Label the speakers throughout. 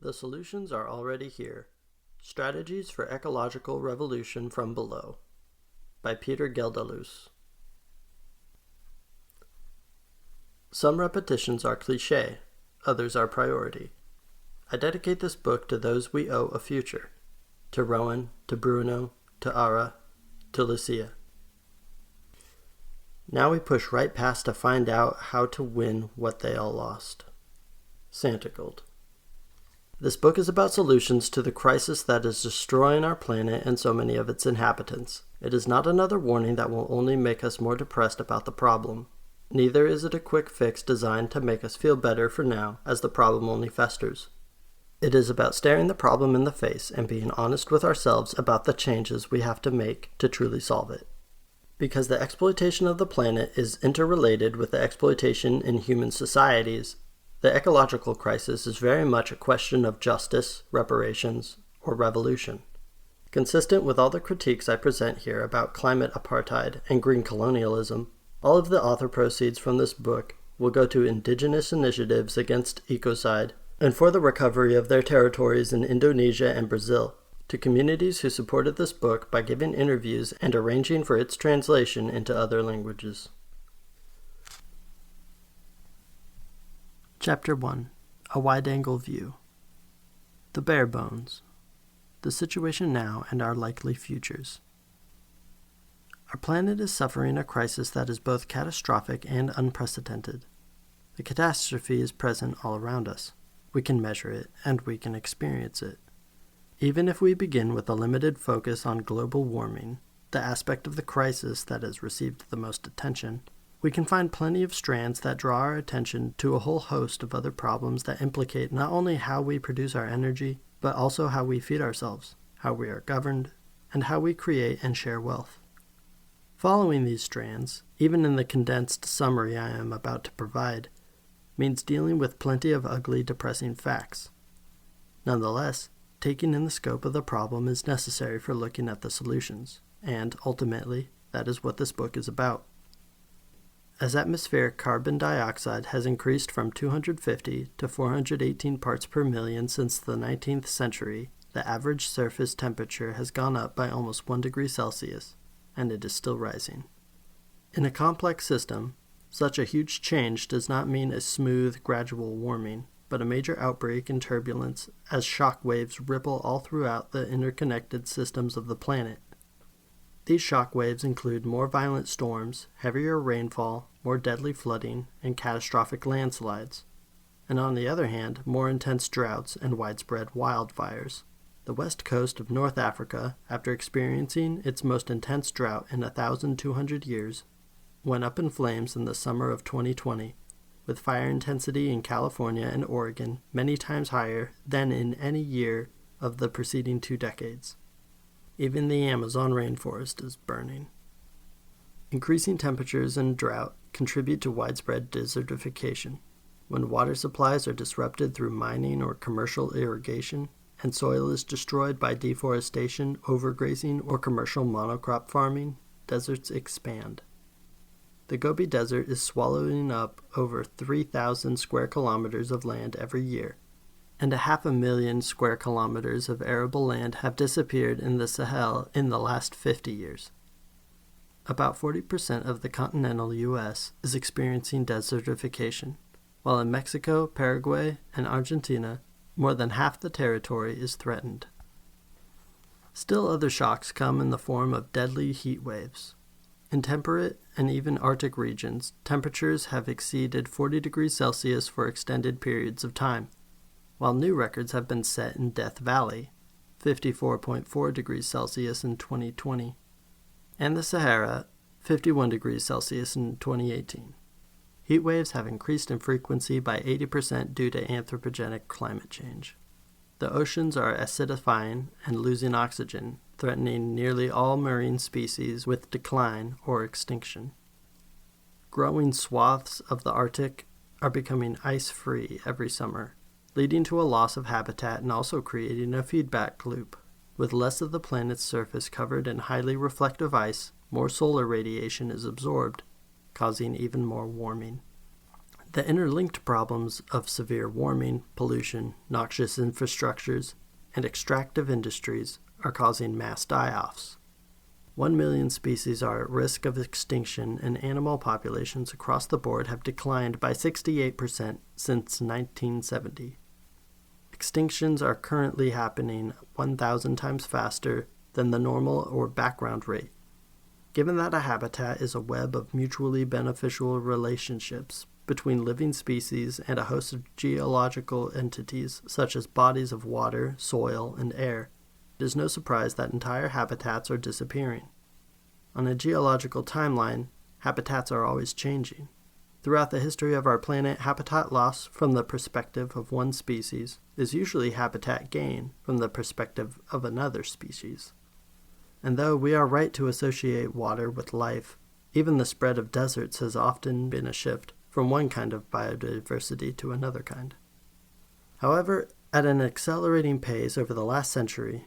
Speaker 1: The solutions are already here. Strategies for Ecological Revolution from Below by Peter Gelderloos. Some repetitions are cliché, others are priority. I dedicate this book to those we owe a future, to Rowan, to Bruno, to Ara, to Lucia. Now we push right past to find out how to win what they all lost. Santigold. This book is about solutions to the crisis that is destroying our planet and so many of its inhabitants. It is not another warning that will only make us more depressed about the problem. Neither is it a quick fix designed to make us feel better for now, as the problem only festers. It is about staring the problem in the face and being honest with ourselves about the changes we have to make to truly solve it. Because the exploitation of the planet is interrelated with the exploitation in human societies, the ecological crisis is very much a question of justice, reparations, or revolution. Consistent with all the critiques I present here about climate apartheid and green colonialism, all of the author proceeds from this book will go to Indigenous initiatives against ecocide and for the recovery of their territories in Indonesia and Brazil, to communities who supported this book by giving interviews and arranging for its translation into other languages. Chapter 1. A Wide-Angle View. The Bare Bones. The Situation Now and Our Likely Futures. Our planet is suffering a crisis that is both catastrophic and unprecedented. The catastrophe is present all around us. We can measure it, and we can experience it. Even if we begin with a limited focus on global warming, the aspect of the crisis that has received the most attention, we can find plenty of strands that draw our attention to a whole host of other problems that implicate not only how we produce our energy, but also how we feed ourselves, how we are governed, and how we create and share wealth. Following these strands, even in the condensed summary I am about to provide, means dealing with plenty of ugly, depressing facts. Nonetheless, taking in the scope of the problem is necessary for looking at the solutions, and, ultimately, that is what this book is about. As atmospheric carbon dioxide has increased from 250 to 418 parts per million since the 19th century, the average surface temperature has gone up by almost 1 degree Celsius, and it is still rising. In a complex system, such a huge change does not mean a smooth, gradual warming, but a major outbreak in turbulence as shock waves ripple all throughout the interconnected systems of the planet. These shock waves include more violent storms, heavier rainfall, more deadly flooding, and catastrophic landslides. And on the other hand, more intense droughts and widespread wildfires. The west coast of North Africa, after experiencing its most intense drought in 1,200 years, went up in flames in the summer of 2020, with fire intensity in California and Oregon many times higher than in any year of the preceding 2 decades. Even the Amazon rainforest is burning. Increasing temperatures and drought contribute to widespread desertification. When water supplies are disrupted through mining or commercial irrigation, and soil is destroyed by deforestation, overgrazing, or commercial monocrop farming, deserts expand. The Gobi Desert is swallowing up over 3,000 square kilometers of land every year, and 500,000 square kilometers of arable land have disappeared in the Sahel in the last 50 years. About 40% of the continental U.S. is experiencing desertification, while in Mexico, Paraguay, and Argentina, more than half the territory is threatened. Still other shocks come in the form of deadly heat waves. In temperate and even Arctic regions, temperatures have exceeded 40 degrees Celsius for extended periods of time, while new records have been set in Death Valley, 54.4 degrees Celsius in 2020, and the Sahara, 51 degrees Celsius in 2018. Heat waves have increased in frequency by 80% due to anthropogenic climate change. The oceans are acidifying and losing oxygen, threatening nearly all marine species with decline or extinction. Growing swaths of the Arctic are becoming ice-free every summer, leading to a loss of habitat and also creating a feedback loop. With less of the planet's surface covered in highly reflective ice, more solar radiation is absorbed, causing even more warming. The interlinked problems of severe warming, pollution, noxious infrastructures, and extractive industries are causing mass die-offs. 1 million species are at risk of extinction, and animal populations across the board have declined by 68% since 1970. Extinctions are currently happening 1,000 times faster than the normal or background rate. Given that a habitat is a web of mutually beneficial relationships between living species and a host of geological entities such as bodies of water, soil, and air, it is no surprise that entire habitats are disappearing. On a geological timeline, habitats are always changing. Throughout the history of our planet, habitat loss from the perspective of one species is usually habitat gain from the perspective of another species. And though we are right to associate water with life, even the spread of deserts has often been a shift from one kind of biodiversity to another kind. However, at an accelerating pace over the last century,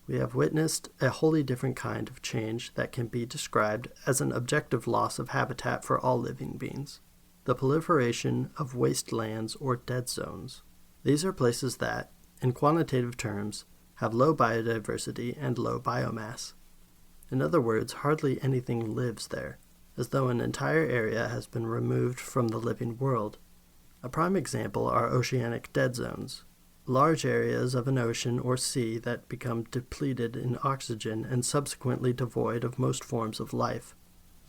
Speaker 1: we have witnessed a wholly different kind of change that can be described as an objective loss of habitat for all living beings: the proliferation of wastelands or dead zones. These are places that, in quantitative terms, have low biodiversity and low biomass. In other words, hardly anything lives there, as though an entire area has been removed from the living world. A prime example are oceanic dead zones, large areas of an ocean or sea that become depleted in oxygen and subsequently devoid of most forms of life.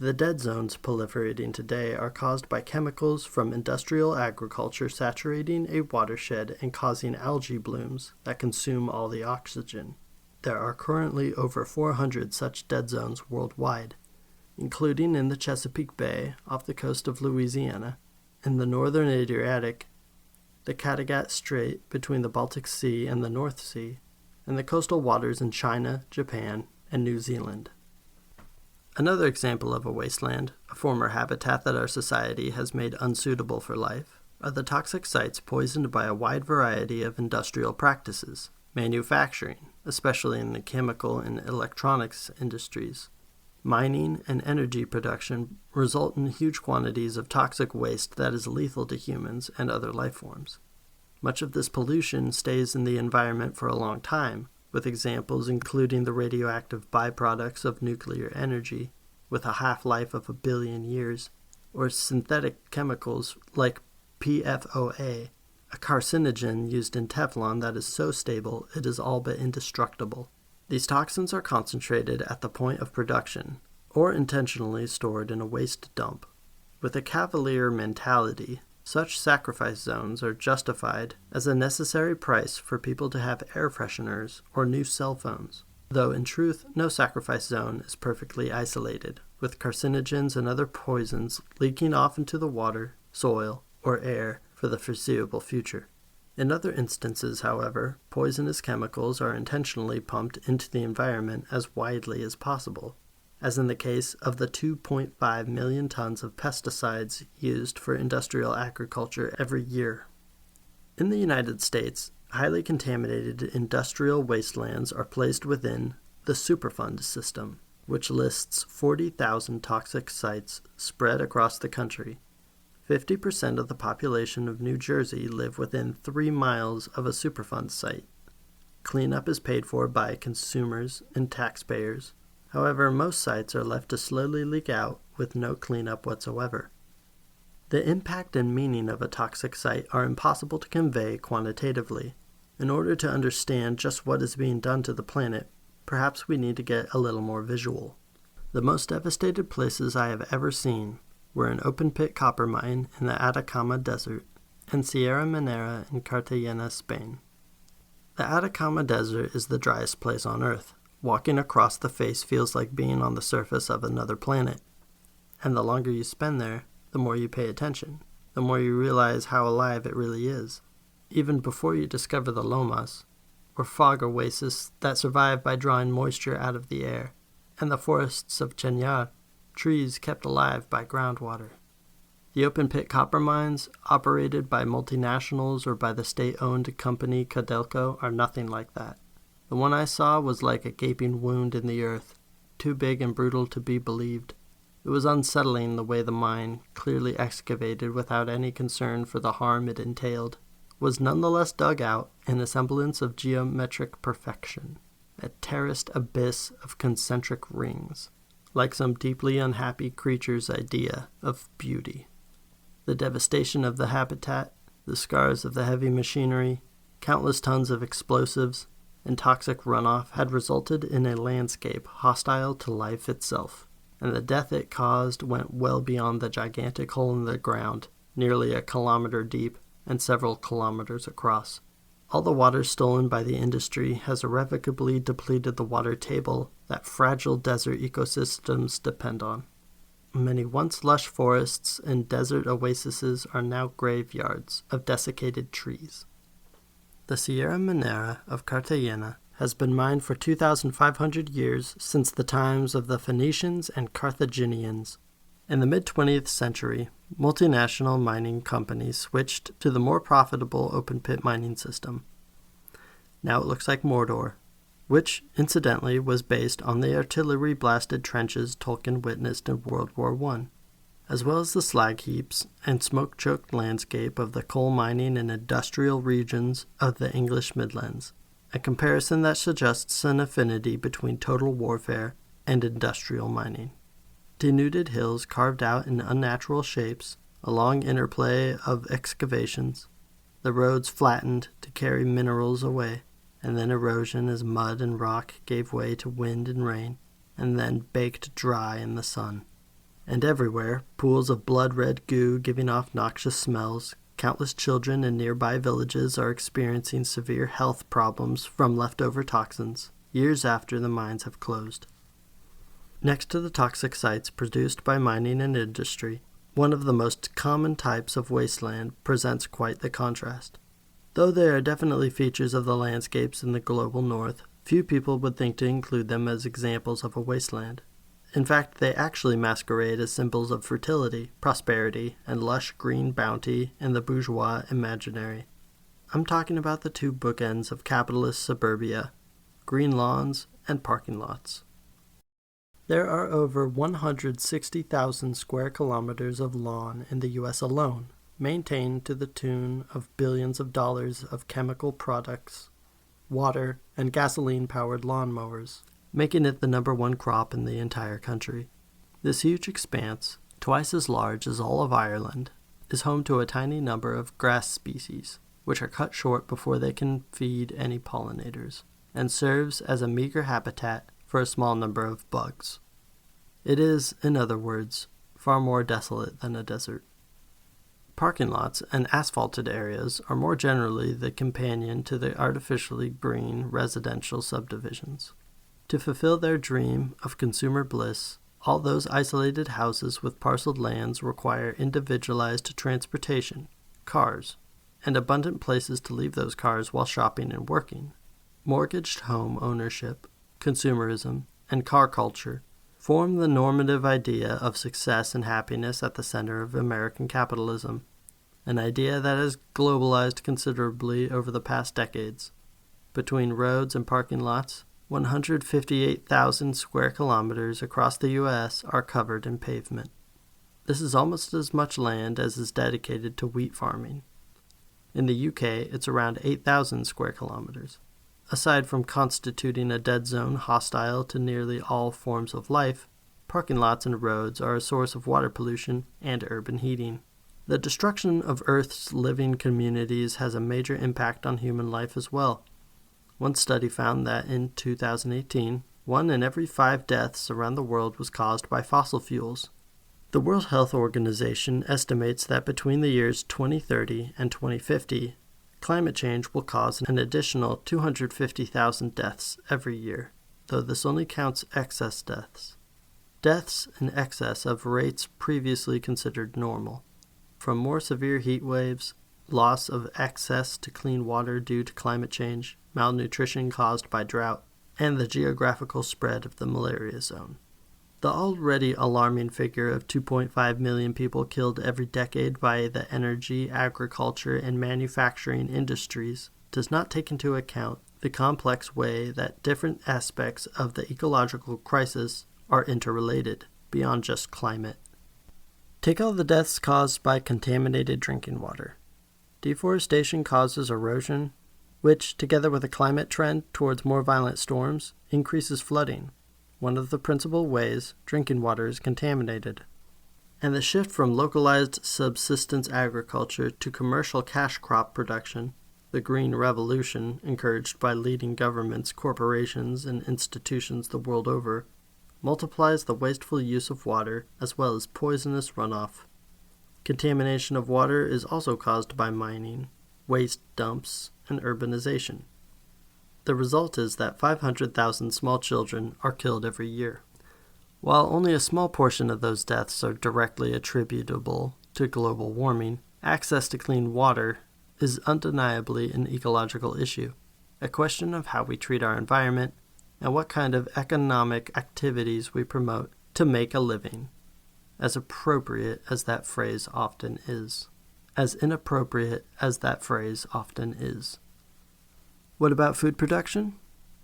Speaker 1: The dead zones proliferating today are caused by chemicals from industrial agriculture saturating a watershed and causing algae blooms that consume all the oxygen. There are currently over 400 such dead zones worldwide, including in the Chesapeake Bay off the coast of Louisiana, in the northern Adriatic, the Kattegat Strait between the Baltic Sea and the North Sea, and the coastal waters in China, Japan, and New Zealand. Another example of a wasteland, a former habitat that our society has made unsuitable for life, are the toxic sites poisoned by a wide variety of industrial practices, manufacturing, especially in the chemical and electronics industries. Mining and energy production result in huge quantities of toxic waste that is lethal to humans and other life forms. Much of this pollution stays in the environment for a long time, with examples including the radioactive byproducts of nuclear energy, with a half-life of 1 billion years, or synthetic chemicals like PFOA, a carcinogen used in Teflon that is so stable it is all but indestructible. These toxins are concentrated at the point of production, or intentionally stored in a waste dump. With a cavalier mentality, such sacrifice zones are justified as a necessary price for people to have air fresheners or new cell phones, though in truth no sacrifice zone is perfectly isolated, with carcinogens and other poisons leaking off into the water, soil, or air for the foreseeable future. In other instances, however, poisonous chemicals are intentionally pumped into the environment as widely as possible, as in the case of the 2.5 million tons of pesticides used for industrial agriculture every year. In the United States, highly contaminated industrial wastelands are placed within the Superfund system, which lists 40,000 toxic sites spread across the country. 50% of the population of New Jersey live within 3 miles of a Superfund site. Cleanup is paid for by consumers and taxpayers. However, most sites are left to slowly leak out with no cleanup whatsoever. The impact and meaning of a toxic site are impossible to convey quantitatively. In order to understand just what is being done to the planet, perhaps we need to get a little more visual. The most devastated places I have ever seen were an open-pit copper mine in the Atacama Desert and Sierra Minera in Cartagena, Spain. The Atacama Desert is the driest place on Earth. Walking across the face feels like being on the surface of another planet. And the longer you spend there, the more you pay attention, the more you realize how alive it really is. Even before you discover the lomas, or fog oases that survive by drawing moisture out of the air, and the forests of Cheñar, trees kept alive by groundwater. The open-pit copper mines, operated by multinationals or by the state-owned company Codelco, are nothing like that. The one I saw was like a gaping wound in the earth, too big and brutal to be believed. It was unsettling the way the mine, clearly excavated without any concern for the harm it entailed, was nonetheless dug out in a semblance of geometric perfection, a terraced abyss of concentric rings, like some deeply unhappy creature's idea of beauty. The devastation of the habitat, the scars of the heavy machinery, countless tons of explosives, and toxic runoff had resulted in a landscape hostile to life itself, and the death it caused went well beyond the gigantic hole in the ground, nearly a kilometer deep and several kilometers across. All the water stolen by the industry has irrevocably depleted the water table that fragile desert ecosystems depend on. Many once lush forests and desert oases are now graveyards of desiccated trees. The Sierra Minera of Cartagena has been mined for 2,500 years since the times of the Phoenicians and Carthaginians. In the mid-20th century, multinational mining companies switched to the more profitable open-pit mining system. Now it looks like Mordor, which, incidentally, was based on the artillery-blasted trenches Tolkien witnessed in World War I, as well as the slag heaps and smoke-choked landscape of the coal mining and industrial regions of the English Midlands, a comparison that suggests an affinity between total warfare and industrial mining. Denuded hills carved out in unnatural shapes, a long interplay of excavations, the roads flattened to carry minerals away, and then erosion as mud and rock gave way to wind and rain, and then baked dry in the sun. And everywhere, pools of blood-red goo giving off noxious smells. Countless children in nearby villages are experiencing severe health problems from leftover toxins, years after the mines have closed. Next to the toxic sites produced by mining and industry, one of the most common types of wasteland presents quite the contrast. Though they are definitely features of the landscapes in the global north, few people would think to include them as examples of a wasteland. In fact, they actually masquerade as symbols of fertility, prosperity, and lush green bounty in the bourgeois imaginary. I'm talking about the two bookends of capitalist suburbia, green lawns and parking lots. There are over 160,000 square kilometers of lawn in the U.S. alone, maintained to the tune of billions of dollars of chemical products, water, and gasoline-powered lawnmowers, making it the number one crop in the entire country. This huge expanse, twice as large as all of Ireland, is home to a tiny number of grass species, which are cut short before they can feed any pollinators, and serves as a meager habitat for a small number of bugs. It is, in other words, far more desolate than a desert. Parking lots and asphalted areas are more generally the companion to the artificially green residential subdivisions. To fulfill their dream of consumer bliss, all those isolated houses with parceled lands require individualized transportation, cars, and abundant places to leave those cars while shopping and working. Mortgaged home ownership, consumerism, and car culture form the normative idea of success and happiness at the center of American capitalism, an idea that has globalized considerably over the past decades. Between roads and parking lots, 158,000 square kilometers across the U.S. are covered in pavement. This is almost as much land as is dedicated to wheat farming. In the UK, it's around 8,000 square kilometers. Aside from constituting a dead zone hostile to nearly all forms of life, parking lots and roads are a source of water pollution and urban heating. The destruction of Earth's living communities has a major impact on human life as well. One study found that in 2018, 1 in every 5 deaths around the world was caused by fossil fuels. The World Health Organization estimates that between the years 2030 and 2050, climate change will cause an additional 250,000 deaths every year, though this only counts excess deaths. Deaths in excess of rates previously considered normal. From more severe heat waves, loss of access to clean water due to climate change, malnutrition caused by drought, and the geographical spread of the malaria zone. The already alarming figure of 2.5 million people killed every decade by the energy, agriculture, and manufacturing industries does not take into account the complex way that different aspects of the ecological crisis are interrelated. beyond just climate. Take all the deaths caused by contaminated drinking water. Deforestation causes erosion, which, together with a climate trend towards more violent storms, increases flooding, one of the principal ways drinking water is contaminated. And the shift from localized subsistence agriculture to commercial cash crop production, the Green Revolution encouraged by leading governments, corporations, and institutions the world over, multiplies the wasteful use of water as well as poisonous runoff. Contamination of water is also caused by mining, waste dumps, and urbanization. The result is that 500,000 small children are killed every year. While only a small portion of those deaths are directly attributable to global warming, access to clean water is undeniably an ecological issue, a question of how we treat our environment and what kind of economic activities we promote to make a living, as appropriate as that phrase often is, as inappropriate as that phrase often is. What about food production?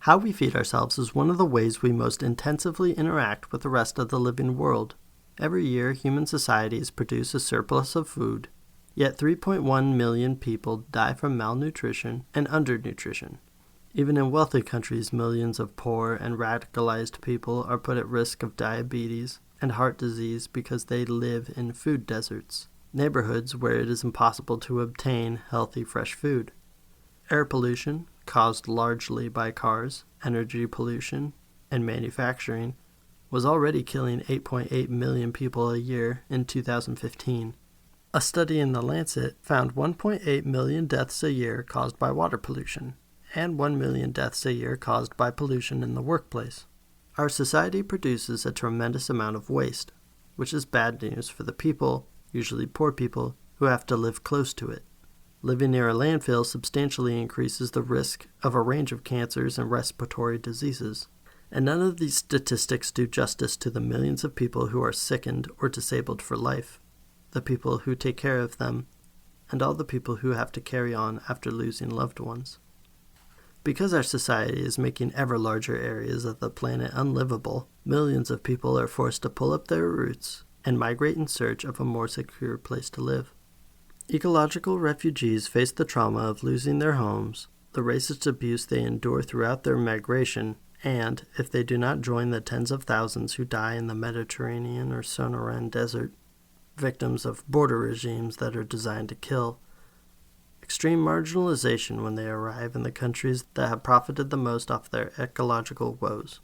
Speaker 1: How we feed ourselves is one of the ways we most intensively interact with the rest of the living world. Every year, human societies produce a surplus of food, yet 3.1 million people die from malnutrition and undernutrition. Even in wealthy countries, millions of poor and radicalized people are put at risk of diabetes and heart disease because they live in food deserts, neighborhoods where it is impossible to obtain healthy, fresh food. Air pollution, caused largely by cars, energy pollution, and manufacturing, was already killing 8.8 million people a year in 2015. A study in The Lancet found 1.8 million deaths a year caused by water pollution, and 1 million deaths a year caused by pollution in the workplace. Our society produces a tremendous amount of waste, which is bad news for the people, usually poor people, who have to live close to it. Living near a landfill substantially increases the risk of a range of cancers and respiratory diseases. And none of these statistics do justice to the millions of people who are sickened or disabled for life, the people who take care of them, and all the people who have to carry on after losing loved ones. Because our society is making ever larger areas of the planet unlivable, millions of people are forced to pull up their roots and migrate in search of a more secure place to live. Ecological refugees face the trauma of losing their homes, the racist abuse they endure throughout their migration, and, if they do not join the tens of thousands who die in the Mediterranean or Sonoran Desert, victims of border regimes that are designed to kill, extreme marginalization when they arrive in the countries that have profited the most off their ecological woes.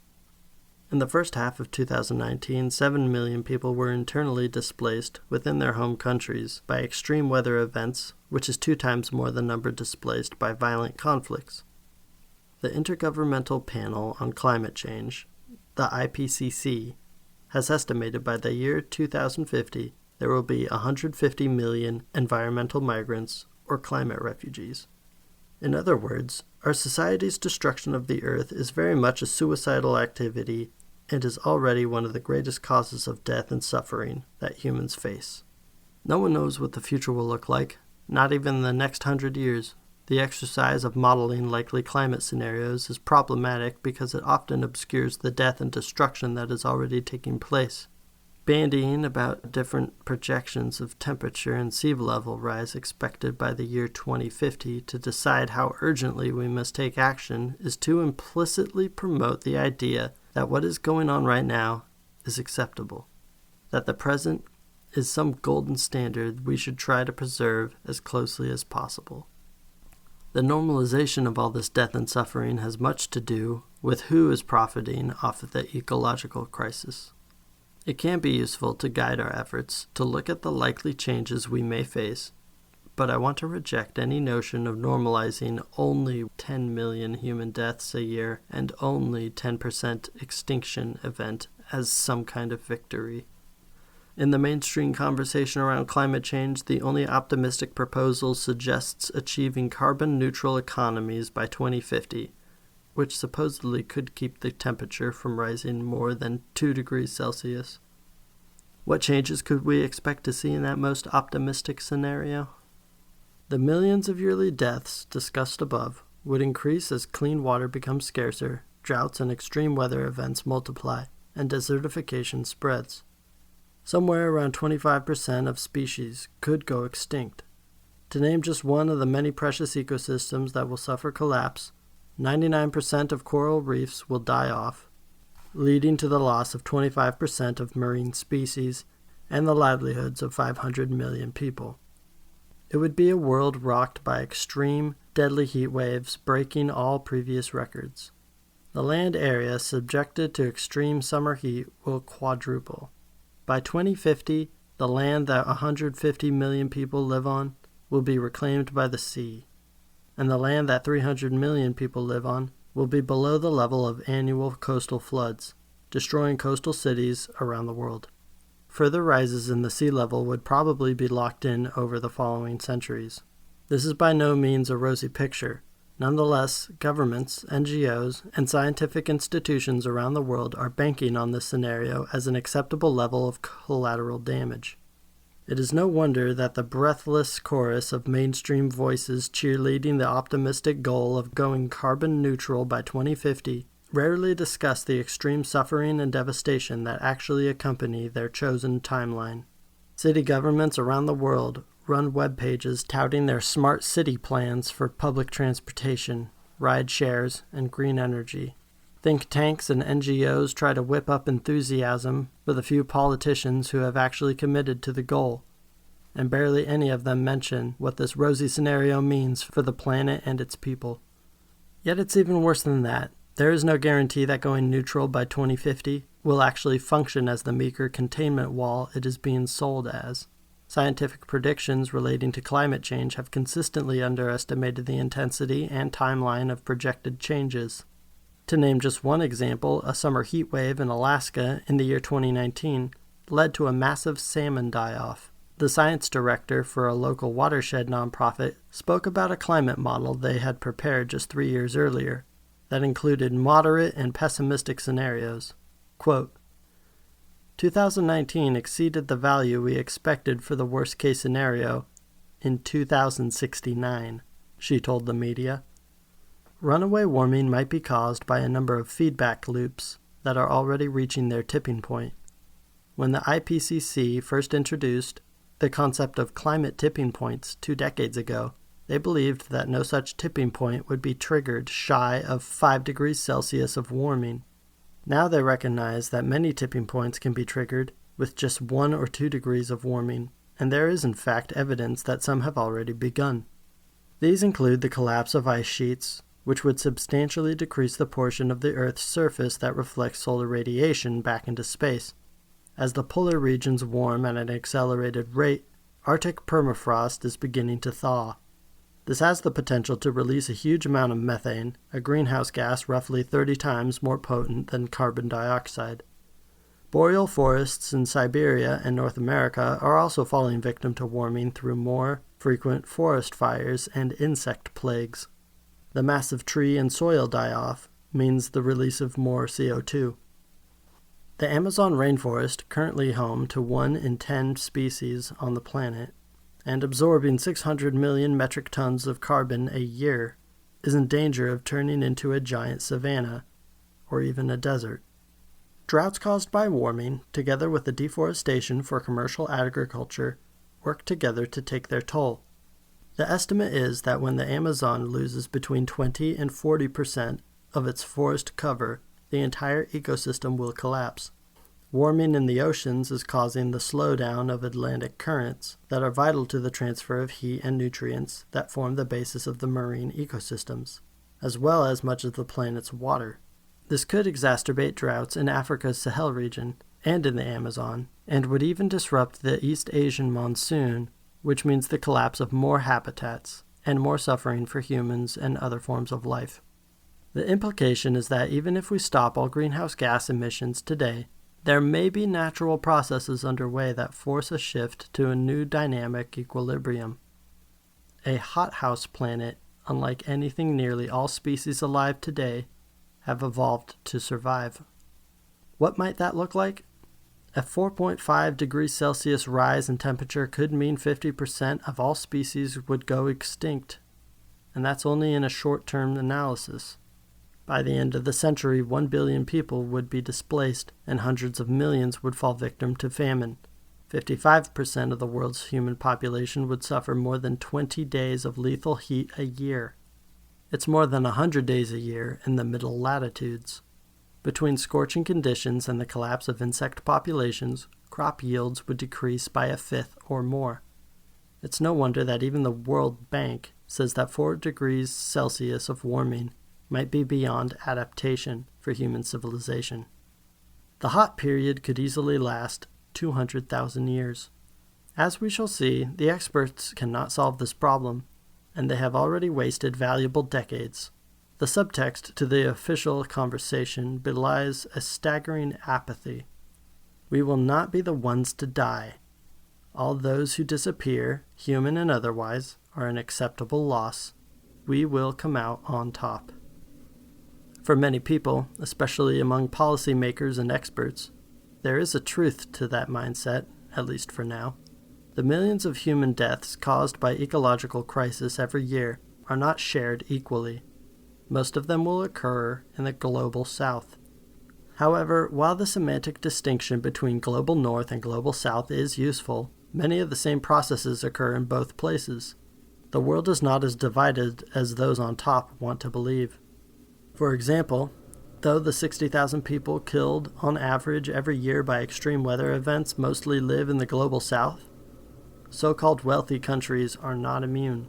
Speaker 1: In the first half of 2019, 7 million people were internally displaced within their home countries by extreme weather events, which is 2 times more the number displaced by violent conflicts. The Intergovernmental Panel on Climate Change, the IPCC, has estimated by the year 2050 there will be 150 million environmental migrants or climate refugees. In other words, our society's destruction of the earth is very much a suicidal activity and is already one of the greatest causes of death and suffering that humans face. No one knows what the future will look like, not even in the next 100 years. The exercise of modeling likely climate scenarios is problematic because it often obscures the death and destruction that is already taking place. Bandying about different projections of temperature and sea level rise expected by the year 2050 to decide how urgently we must take action is to implicitly promote the idea that what is going on right now is acceptable, that the present is some golden standard we should try to preserve as closely as possible. The normalization of all this death and suffering has much to do with who is profiting off of the ecological crisis. It can be useful to guide our efforts to look at the likely changes we may face, but I want to reject any notion of normalizing only 10 million human deaths a year and only 10% extinction event as some kind of victory. In the mainstream conversation around climate change, the only optimistic proposal suggests achieving carbon-neutral economies by 2050, which supposedly could keep the temperature from rising more than 2 degrees Celsius. What changes could we expect to see in that most optimistic scenario? The millions of yearly deaths discussed above would increase as clean water becomes scarcer, droughts and extreme weather events multiply, and desertification spreads. Somewhere around 25% of species could go extinct. To name just one of the many precious ecosystems that will suffer collapse, 99% of coral reefs will die off, leading to the loss of 25% of marine species and the livelihoods of 500 million people. It would be a world rocked by extreme, deadly heat waves breaking all previous records. The land area subjected to extreme summer heat will quadruple. By 2050, the land that 150 million people live on will be reclaimed by the sea, and the land that 300 million people live on will be below the level of annual coastal floods, destroying coastal cities around the world. Further rises in the sea level would probably be locked in over the following centuries. This is by no means a rosy picture. Nonetheless, governments, NGOs, and scientific institutions around the world are banking on this scenario as an acceptable level of collateral damage. It is no wonder that the breathless chorus of mainstream voices cheerleading the optimistic goal of going carbon neutral by 2050 rarely discuss the extreme suffering and devastation that actually accompany their chosen timeline. City governments around the world run web pages touting their smart city plans for public transportation, ride shares, and green energy. Think tanks and NGOs try to whip up enthusiasm with a few politicians who have actually committed to the goal, and barely any of them mention what this rosy scenario means for the planet and its people. Yet it's even worse than that. There is no guarantee that going neutral by 2050 will actually function as the meager containment wall it is being sold as. Scientific predictions relating to climate change have consistently underestimated the intensity and timeline of projected changes. To name just one example, a summer heat wave in Alaska in the year 2019 led to a massive salmon die-off. The science director for a local watershed nonprofit spoke about a climate model they had prepared just 3 years earlier that included moderate and pessimistic scenarios. Quote, 2019 exceeded the value we expected for the worst-case scenario in 2069, she told the media. Runaway warming might be caused by a number of feedback loops that are already reaching their tipping point. When the IPCC first introduced the concept of climate tipping points 2 decades ago, they believed that no such tipping point would be triggered shy of 5 degrees Celsius of warming. Now they recognize that many tipping points can be triggered with just 1 or 2 degrees of warming, and there is in fact evidence that some have already begun. These include the collapse of ice sheets, which would substantially decrease the portion of the Earth's surface that reflects solar radiation back into space. As the polar regions warm at an accelerated rate, Arctic permafrost is beginning to thaw. This has the potential to release a huge amount of methane, a greenhouse gas roughly 30 times more potent than carbon dioxide. Boreal forests in Siberia and North America are also falling victim to warming through more frequent forest fires and insect plagues. The massive tree and soil die-off means the release of more CO2. The Amazon rainforest, currently home to 1 in 10 species on the planet, and absorbing 600 million metric tons of carbon a year, is in danger of turning into a giant savanna, or even a desert. Droughts caused by warming, together with the deforestation for commercial agriculture, work together to take their toll. The estimate is that when the Amazon loses between 20 and 40% of its forest cover, the entire ecosystem will collapse. Warming in the oceans is causing the slowdown of Atlantic currents that are vital to the transfer of heat and nutrients that form the basis of the marine ecosystems, as well as much of the planet's water. This could exacerbate droughts in Africa's Sahel region and in the Amazon, and would even disrupt the East Asian monsoon, which means the collapse of more habitats and more suffering for humans and other forms of life. The implication is that even if we stop all greenhouse gas emissions today, there may be natural processes underway that force a shift to a new dynamic equilibrium. A hothouse planet, unlike anything nearly all species alive today, have evolved to survive. What might that look like? A 4.5 degrees Celsius rise in temperature could mean 50% of all species would go extinct, and that's only in a short-term analysis. By the end of the century, 1 billion people would be displaced, and hundreds of millions would fall victim to famine. 55% of the world's human population would suffer more than 20 days of lethal heat a year. It's more than 100 days a year in the middle latitudes. Between scorching conditions and the collapse of insect populations, crop yields would decrease by a fifth or more. It's no wonder that even the World Bank says that 4 degrees Celsius of warming might be beyond adaptation for human civilization. The hot period could easily last 200,000 years. As we shall see, the experts cannot solve this problem, and they have already wasted valuable decades. The subtext to the official conversation belies a staggering apathy. We will not be the ones to die. All those who disappear, human and otherwise, are an acceptable loss. We will come out on top. For many people, especially among policymakers and experts, there is a truth to that mindset, at least for now. The millions of human deaths caused by ecological crisis every year are not shared equally. Most of them will occur in the global south. However, while the semantic distinction between global north and global south is useful, many of the same processes occur in both places. The world is not as divided as those on top want to believe. For example, though the 60,000 people killed on average every year by extreme weather events mostly live in the global south, so-called wealthy countries are not immune.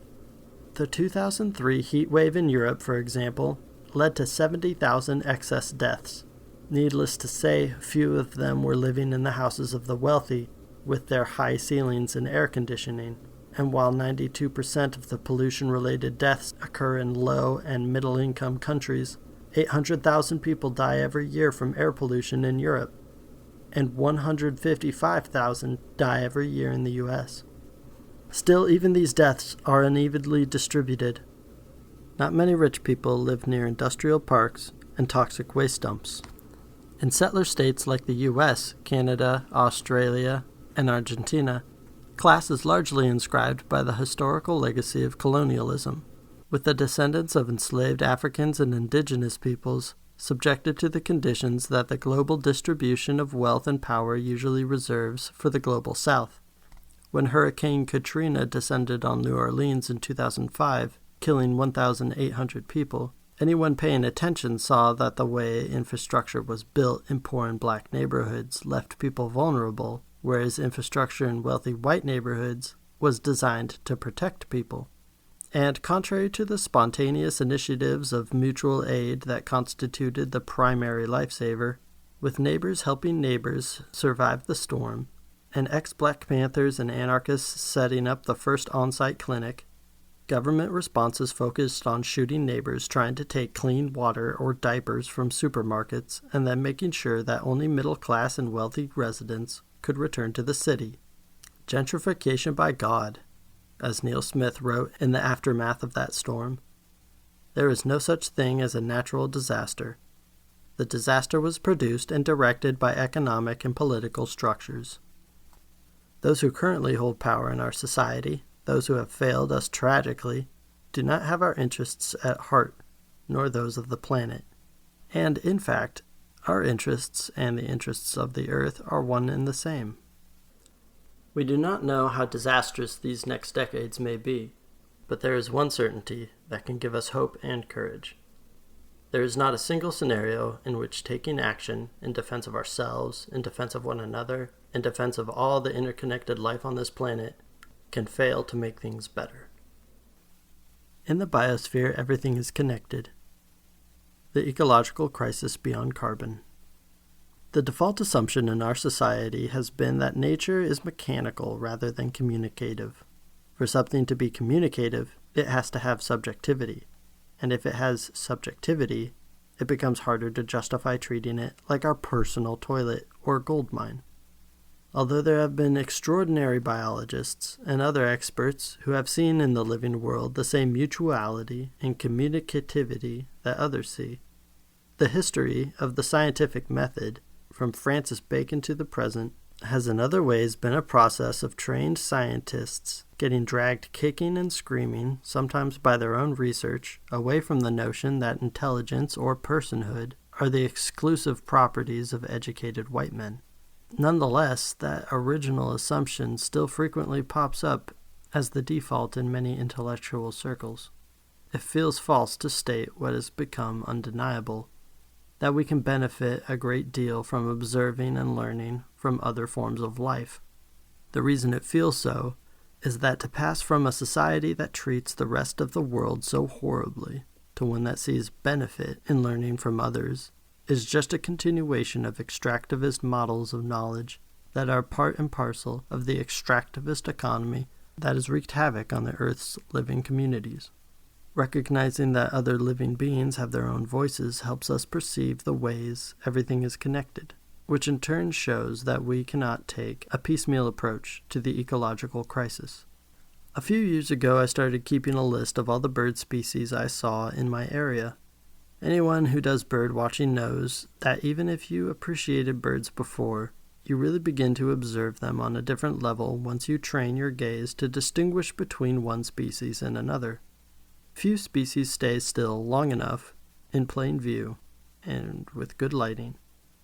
Speaker 1: The 2003 heat wave in Europe, for example, led to 70,000 excess deaths. Needless to say, few of them were living in the houses of the wealthy, with their high ceilings and air conditioning. And while 92% of the pollution-related deaths occur in low- and middle-income countries, 800,000 people die every year from air pollution in Europe, and 155,000 die every year in the U.S. Still, even these deaths are unevenly distributed. Not many rich people live near industrial parks and toxic waste dumps. In settler states like the U.S., Canada, Australia, and Argentina, class is largely inscribed by the historical legacy of colonialism, with the descendants of enslaved Africans and indigenous peoples subjected to the conditions that the global distribution of wealth and power usually reserves for the global south. When Hurricane Katrina descended on New Orleans in 2005, killing 1,800 people, anyone paying attention saw that the way infrastructure was built in poor and black neighborhoods left people vulnerable, whereas infrastructure in wealthy white neighborhoods was designed to protect people. And contrary to the spontaneous initiatives of mutual aid that constituted the primary lifesaver, with neighbors helping neighbors survive the storm, and ex-Black Panthers and anarchists setting up the first on-site clinic, government responses focused on shooting neighbors trying to take clean water or diapers from supermarkets and then making sure that only middle-class and wealthy residents could return to the city. Gentrification by God, as Neil Smith wrote in the aftermath of that storm. There is no such thing as a natural disaster. The disaster was produced and directed by economic and political structures. Those who currently hold power in our society, those who have failed us tragically, do not have our interests at heart, nor those of the planet. And, in fact, our interests and the interests of the earth are one and the same. We do not know how disastrous these next decades may be, but there is one certainty that can give us hope and courage. There is not a single scenario in which taking action in defense of ourselves, in defense of one another, in defense of all the interconnected life on this planet, can fail to make things better. In the biosphere, everything is connected. The ecological crisis beyond carbon. The default assumption in our society has been that nature is mechanical rather than communicative. For something to be communicative, it has to have subjectivity. And if it has subjectivity, it becomes harder to justify treating it like our personal toilet or gold mine. Although there have been extraordinary biologists and other experts who have seen in the living world the same mutuality and communicativity that others see, the history of the scientific method, from Francis Bacon to the present, has in other ways been a process of trained scientists getting dragged kicking and screaming, sometimes by their own research, away from the notion that intelligence or personhood are the exclusive properties of educated white men. Nonetheless, that original assumption still frequently pops up as the default in many intellectual circles. It feels false to state what has become undeniable, that we can benefit a great deal from observing and learning from other forms of life. The reason it feels so is that to pass from a society that treats the rest of the world so horribly to one that sees benefit in learning from others is just a continuation of extractivist models of knowledge that are part and parcel of the extractivist economy that has wreaked havoc on the Earth's living communities. Recognizing that other living beings have their own voices helps us perceive the ways everything is connected, which in turn shows that we cannot take a piecemeal approach to the ecological crisis. A few years ago, I started keeping a list of all the bird species I saw in my area. Anyone who does bird watching knows that even if you appreciated birds before, you really begin to observe them on a different level once you train your gaze to distinguish between one species and another. Few species stay still long enough, in plain view, and with good lighting,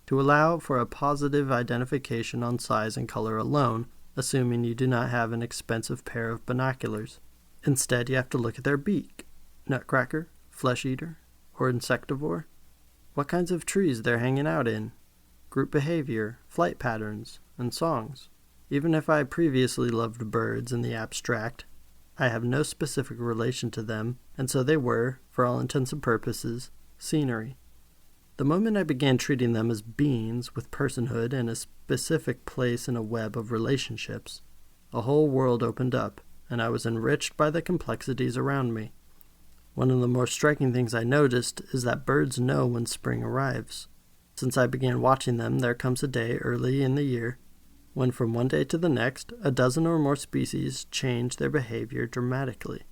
Speaker 1: to allow for a positive identification on size and color alone, assuming you do not have an expensive pair of binoculars. Instead, you have to look at their beak, nutcracker, flesh-eater, or insectivore, what kinds of trees they're hanging out in, group behavior, flight patterns, and songs. Even if I previously loved birds in the abstract, I have no specific relation to them, and so they were, for all intents and purposes, scenery. The moment I began treating them as beings with personhood and a specific place in a web of relationships, a whole world opened up, and I was enriched by the complexities around me. One of the more striking things I noticed is that birds know when spring arrives. Since I began watching them, there comes a day early in the year when from one day to the next, a dozen or more species change their behavior dramatically.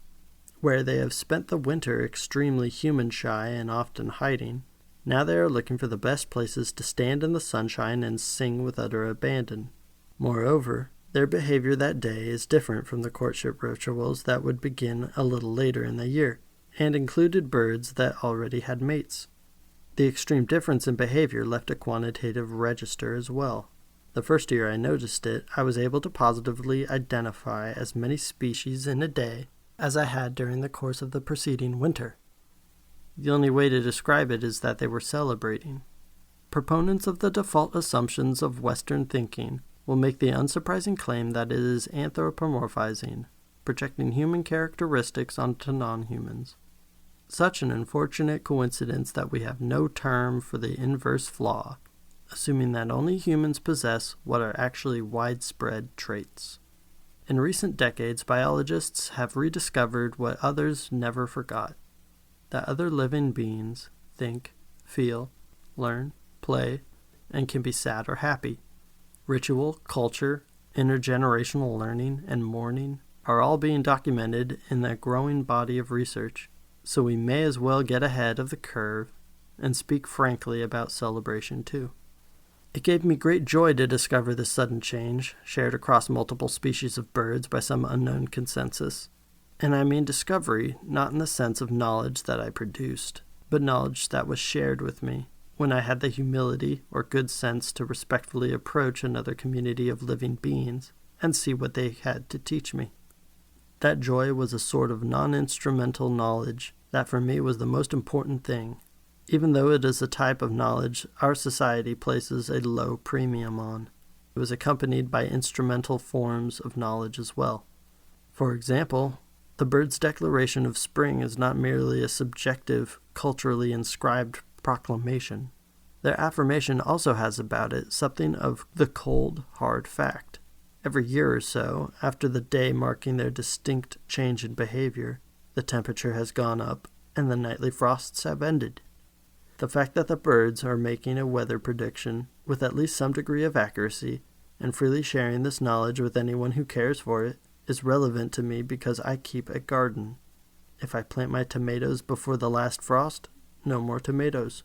Speaker 1: Where they have spent the winter extremely human-shy and often hiding, now they are looking for the best places to stand in the sunshine and sing with utter abandon. Moreover, their behavior that day is different from the courtship rituals that would begin a little later in the year, and included birds that already had mates. The extreme difference in behavior left a quantitative register as well. The first year I noticed it, I was able to positively identify as many species in a day as I had during the course of the preceding winter. The only way to describe it is that they were celebrating. Proponents of the default assumptions of Western thinking will make the unsurprising claim that it is anthropomorphizing, projecting human characteristics onto non-humans. Such an unfortunate coincidence that we have no term for the inverse flaw, assuming that only humans possess what are actually widespread traits. In recent decades, biologists have rediscovered what others never forgot, that other living beings think, feel, learn, play, and can be sad or happy. Ritual, culture, intergenerational learning, and mourning are all being documented in a growing body of research, so we may as well get ahead of the curve and speak frankly about celebration too. It gave me great joy to discover this sudden change, shared across multiple species of birds by some unknown consensus. And I mean discovery, not in the sense of knowledge that I produced, but knowledge that was shared with me, when I had the humility or good sense to respectfully approach another community of living beings and see what they had to teach me. That joy was a sort of non-instrumental knowledge that for me was the most important thing, even though it is a type of knowledge our society places a low premium on. It was accompanied by instrumental forms of knowledge as well. For example, the bird's declaration of spring is not merely a subjective, culturally inscribed proclamation. Their affirmation also has about it something of the cold, hard fact. Every year or so, after the day marking their distinct change in behavior, the temperature has gone up and the nightly frosts have ended. The fact that the birds are making a weather prediction with at least some degree of accuracy and freely sharing this knowledge with anyone who cares for it is relevant to me because I keep a garden. If I plant my tomatoes before the last frost, no more tomatoes.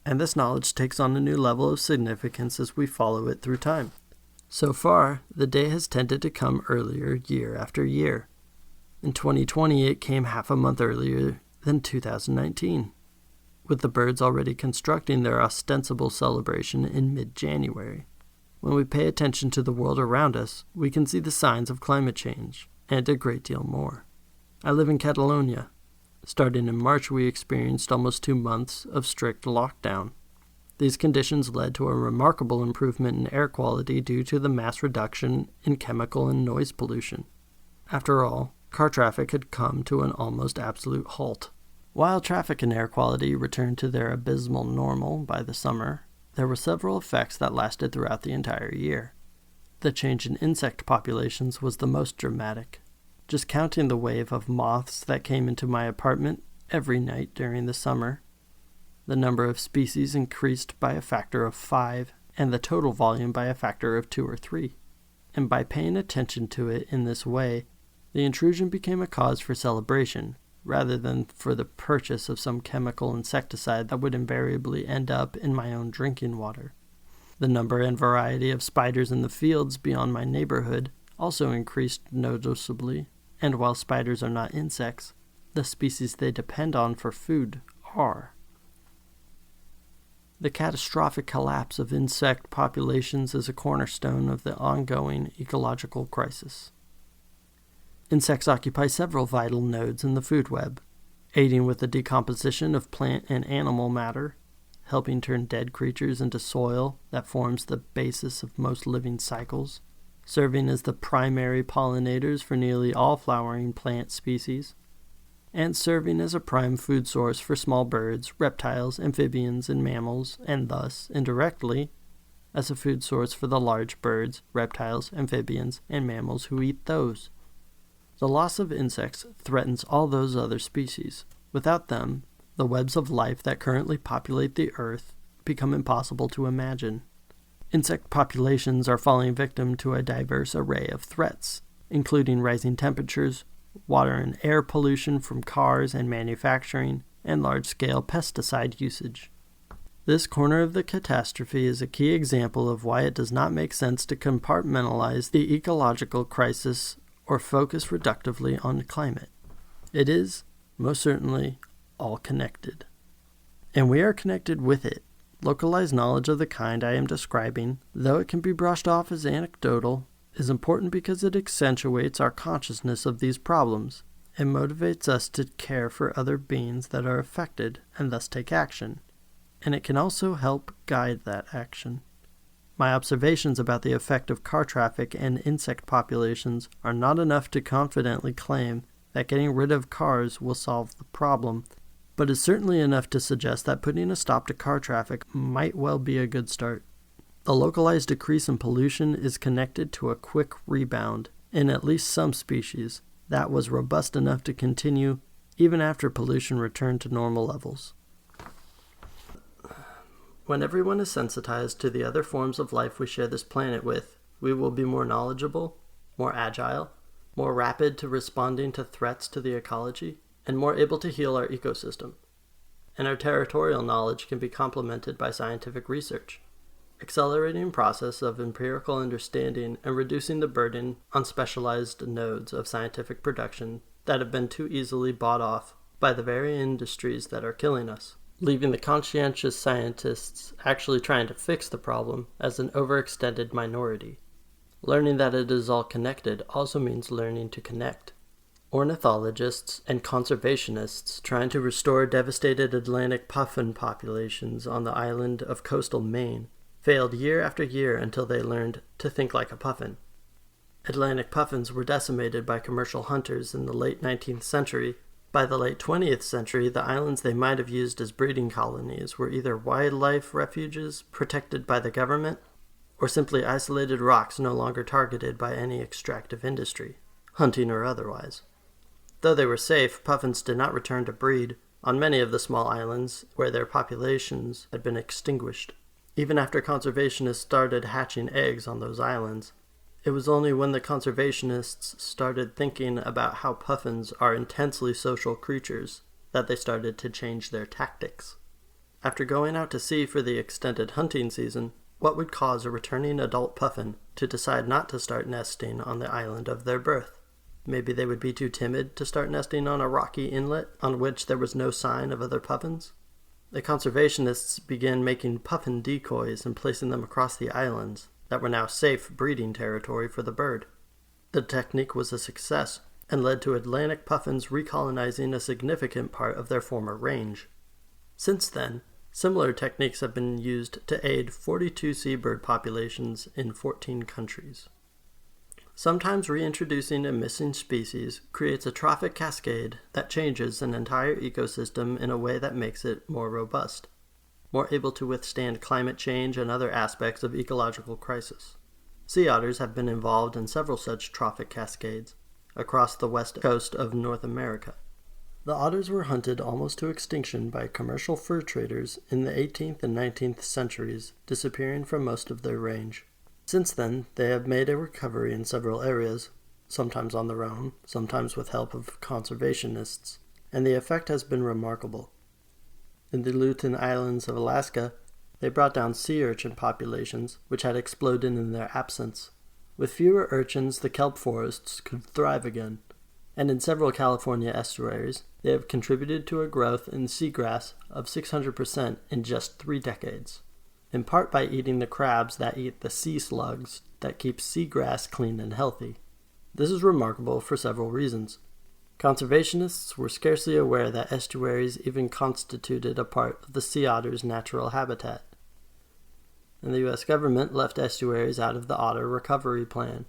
Speaker 1: And this knowledge takes on a new level of significance as we follow it through time. So far, the day has tended to come earlier year after year. In 2020, it came half a month earlier than 2019, with the birds already constructing their ostensible celebration in mid-January. When we pay attention to the world around us, we can see the signs of climate change, and a great deal more. I live in Catalonia. Starting in March, we experienced almost 2 months of strict lockdown. These conditions led to a remarkable improvement in air quality due to the mass reduction in chemical and noise pollution. After all, car traffic had come to an almost absolute halt. While traffic and air quality returned to their abysmal normal by the summer, there were several effects that lasted throughout the entire year. The change in insect populations was the most dramatic. Just counting the wave of moths that came into my apartment every night during the summer, the number of species increased by a factor of 5, and the total volume by a factor of 2 or 3. And by paying attention to it in this way, the intrusion became a cause for celebration, rather than for the purchase of some chemical insecticide that would invariably end up in my own drinking water. The number and variety of spiders in the fields beyond my neighborhood also increased noticeably, and while spiders are not insects, the species they depend on for food are. The catastrophic collapse of insect populations is a cornerstone of the ongoing ecological crisis. Insects occupy several vital nodes in the food web, aiding with the decomposition of plant and animal matter, helping turn dead creatures into soil that forms the basis of most living cycles, serving as the primary pollinators for nearly all flowering plant species, and serving as a prime food source for small birds, reptiles, amphibians, and mammals, and thus, indirectly, as a food source for the large birds, reptiles, amphibians, and mammals who eat those. The loss of insects threatens all those other species. Without them, the webs of life that currently populate the earth become impossible to imagine. Insect populations are falling victim to a diverse array of threats, including rising temperatures, water and air pollution from cars and manufacturing, and large-scale pesticide usage. This corner of the catastrophe is a key example of why it does not make sense to compartmentalize the ecological crisis or focus reductively on climate. It is, most certainly, all connected. And we are connected with it. Localized knowledge of the kind I am describing, though it can be brushed off as anecdotal, is important because it accentuates our consciousness of these problems and motivates us to care for other beings that are affected and thus take action. And it can also help guide that action. My observations about the effect of car traffic and insect populations are not enough to confidently claim that getting rid of cars will solve the problem, but is certainly enough to suggest that putting a stop to car traffic might well be a good start. The localized decrease in pollution is connected to a quick rebound in at least some species that was robust enough to continue even after pollution returned to normal levels. When everyone is sensitized to the other forms of life we share this planet with, we will be more knowledgeable, more agile, more rapid to responding to threats to the ecology, and more able to heal our ecosystem. And our territorial knowledge can be complemented by scientific research, accelerating process of empirical understanding and reducing the burden on specialized nodes of scientific production that have been too easily bought off by the very industries that are killing us, leaving the conscientious scientists actually trying to fix the problem as an overextended minority. Learning that it is all connected also means learning to connect. Ornithologists and conservationists trying to restore devastated Atlantic puffin populations on the island of coastal Maine failed year after year until they learned to think like a puffin. Atlantic puffins were decimated by commercial hunters in the late 19th century. By the late 20th century, the islands they might have used as breeding colonies were either wildlife refuges protected by the government or simply isolated rocks no longer targeted by any extractive industry, hunting or otherwise. Though they were safe, puffins did not return to breed on many of the small islands where their populations had been extinguished. Even after conservationists started hatching eggs on those islands, it was only when the conservationists started thinking about how puffins are intensely social creatures that they started to change their tactics. After going out to sea for the extended hunting season, what would cause a returning adult puffin to decide not to start nesting on the island of their birth? Maybe they would be too timid to start nesting on a rocky inlet on which there was no sign of other puffins? The conservationists began making puffin decoys and placing them across the islands, that were now safe breeding territory for the bird. The technique was a success and led to Atlantic puffins recolonizing a significant part of their former range. Since then, similar techniques have been used to aid 42 seabird populations in 14 countries. Sometimes reintroducing a missing species creates a trophic cascade that changes an entire ecosystem in a way that makes it more robust, more able to withstand climate change and other aspects of ecological crisis. Sea otters have been involved in several such trophic cascades across the west coast of North America. The otters were hunted almost to extinction by commercial fur traders in the 18th and 19th centuries, disappearing from most of their range. Since then, they have made a recovery in several areas, sometimes on their own, sometimes with help of conservationists, and the effect has been remarkable. In the Aleutian Islands of Alaska, they brought down sea urchin populations, which had exploded in their absence. With fewer urchins, the kelp forests could thrive again, and in several California estuaries, they have contributed to a growth in seagrass of 600% in just 3 decades. In part by eating the crabs that eat the sea slugs that keep seagrass clean and healthy. This is remarkable for several reasons. Conservationists were scarcely aware that estuaries even constituted a part of the sea otter's natural habitat, and the U.S. government left estuaries out of the otter recovery plan.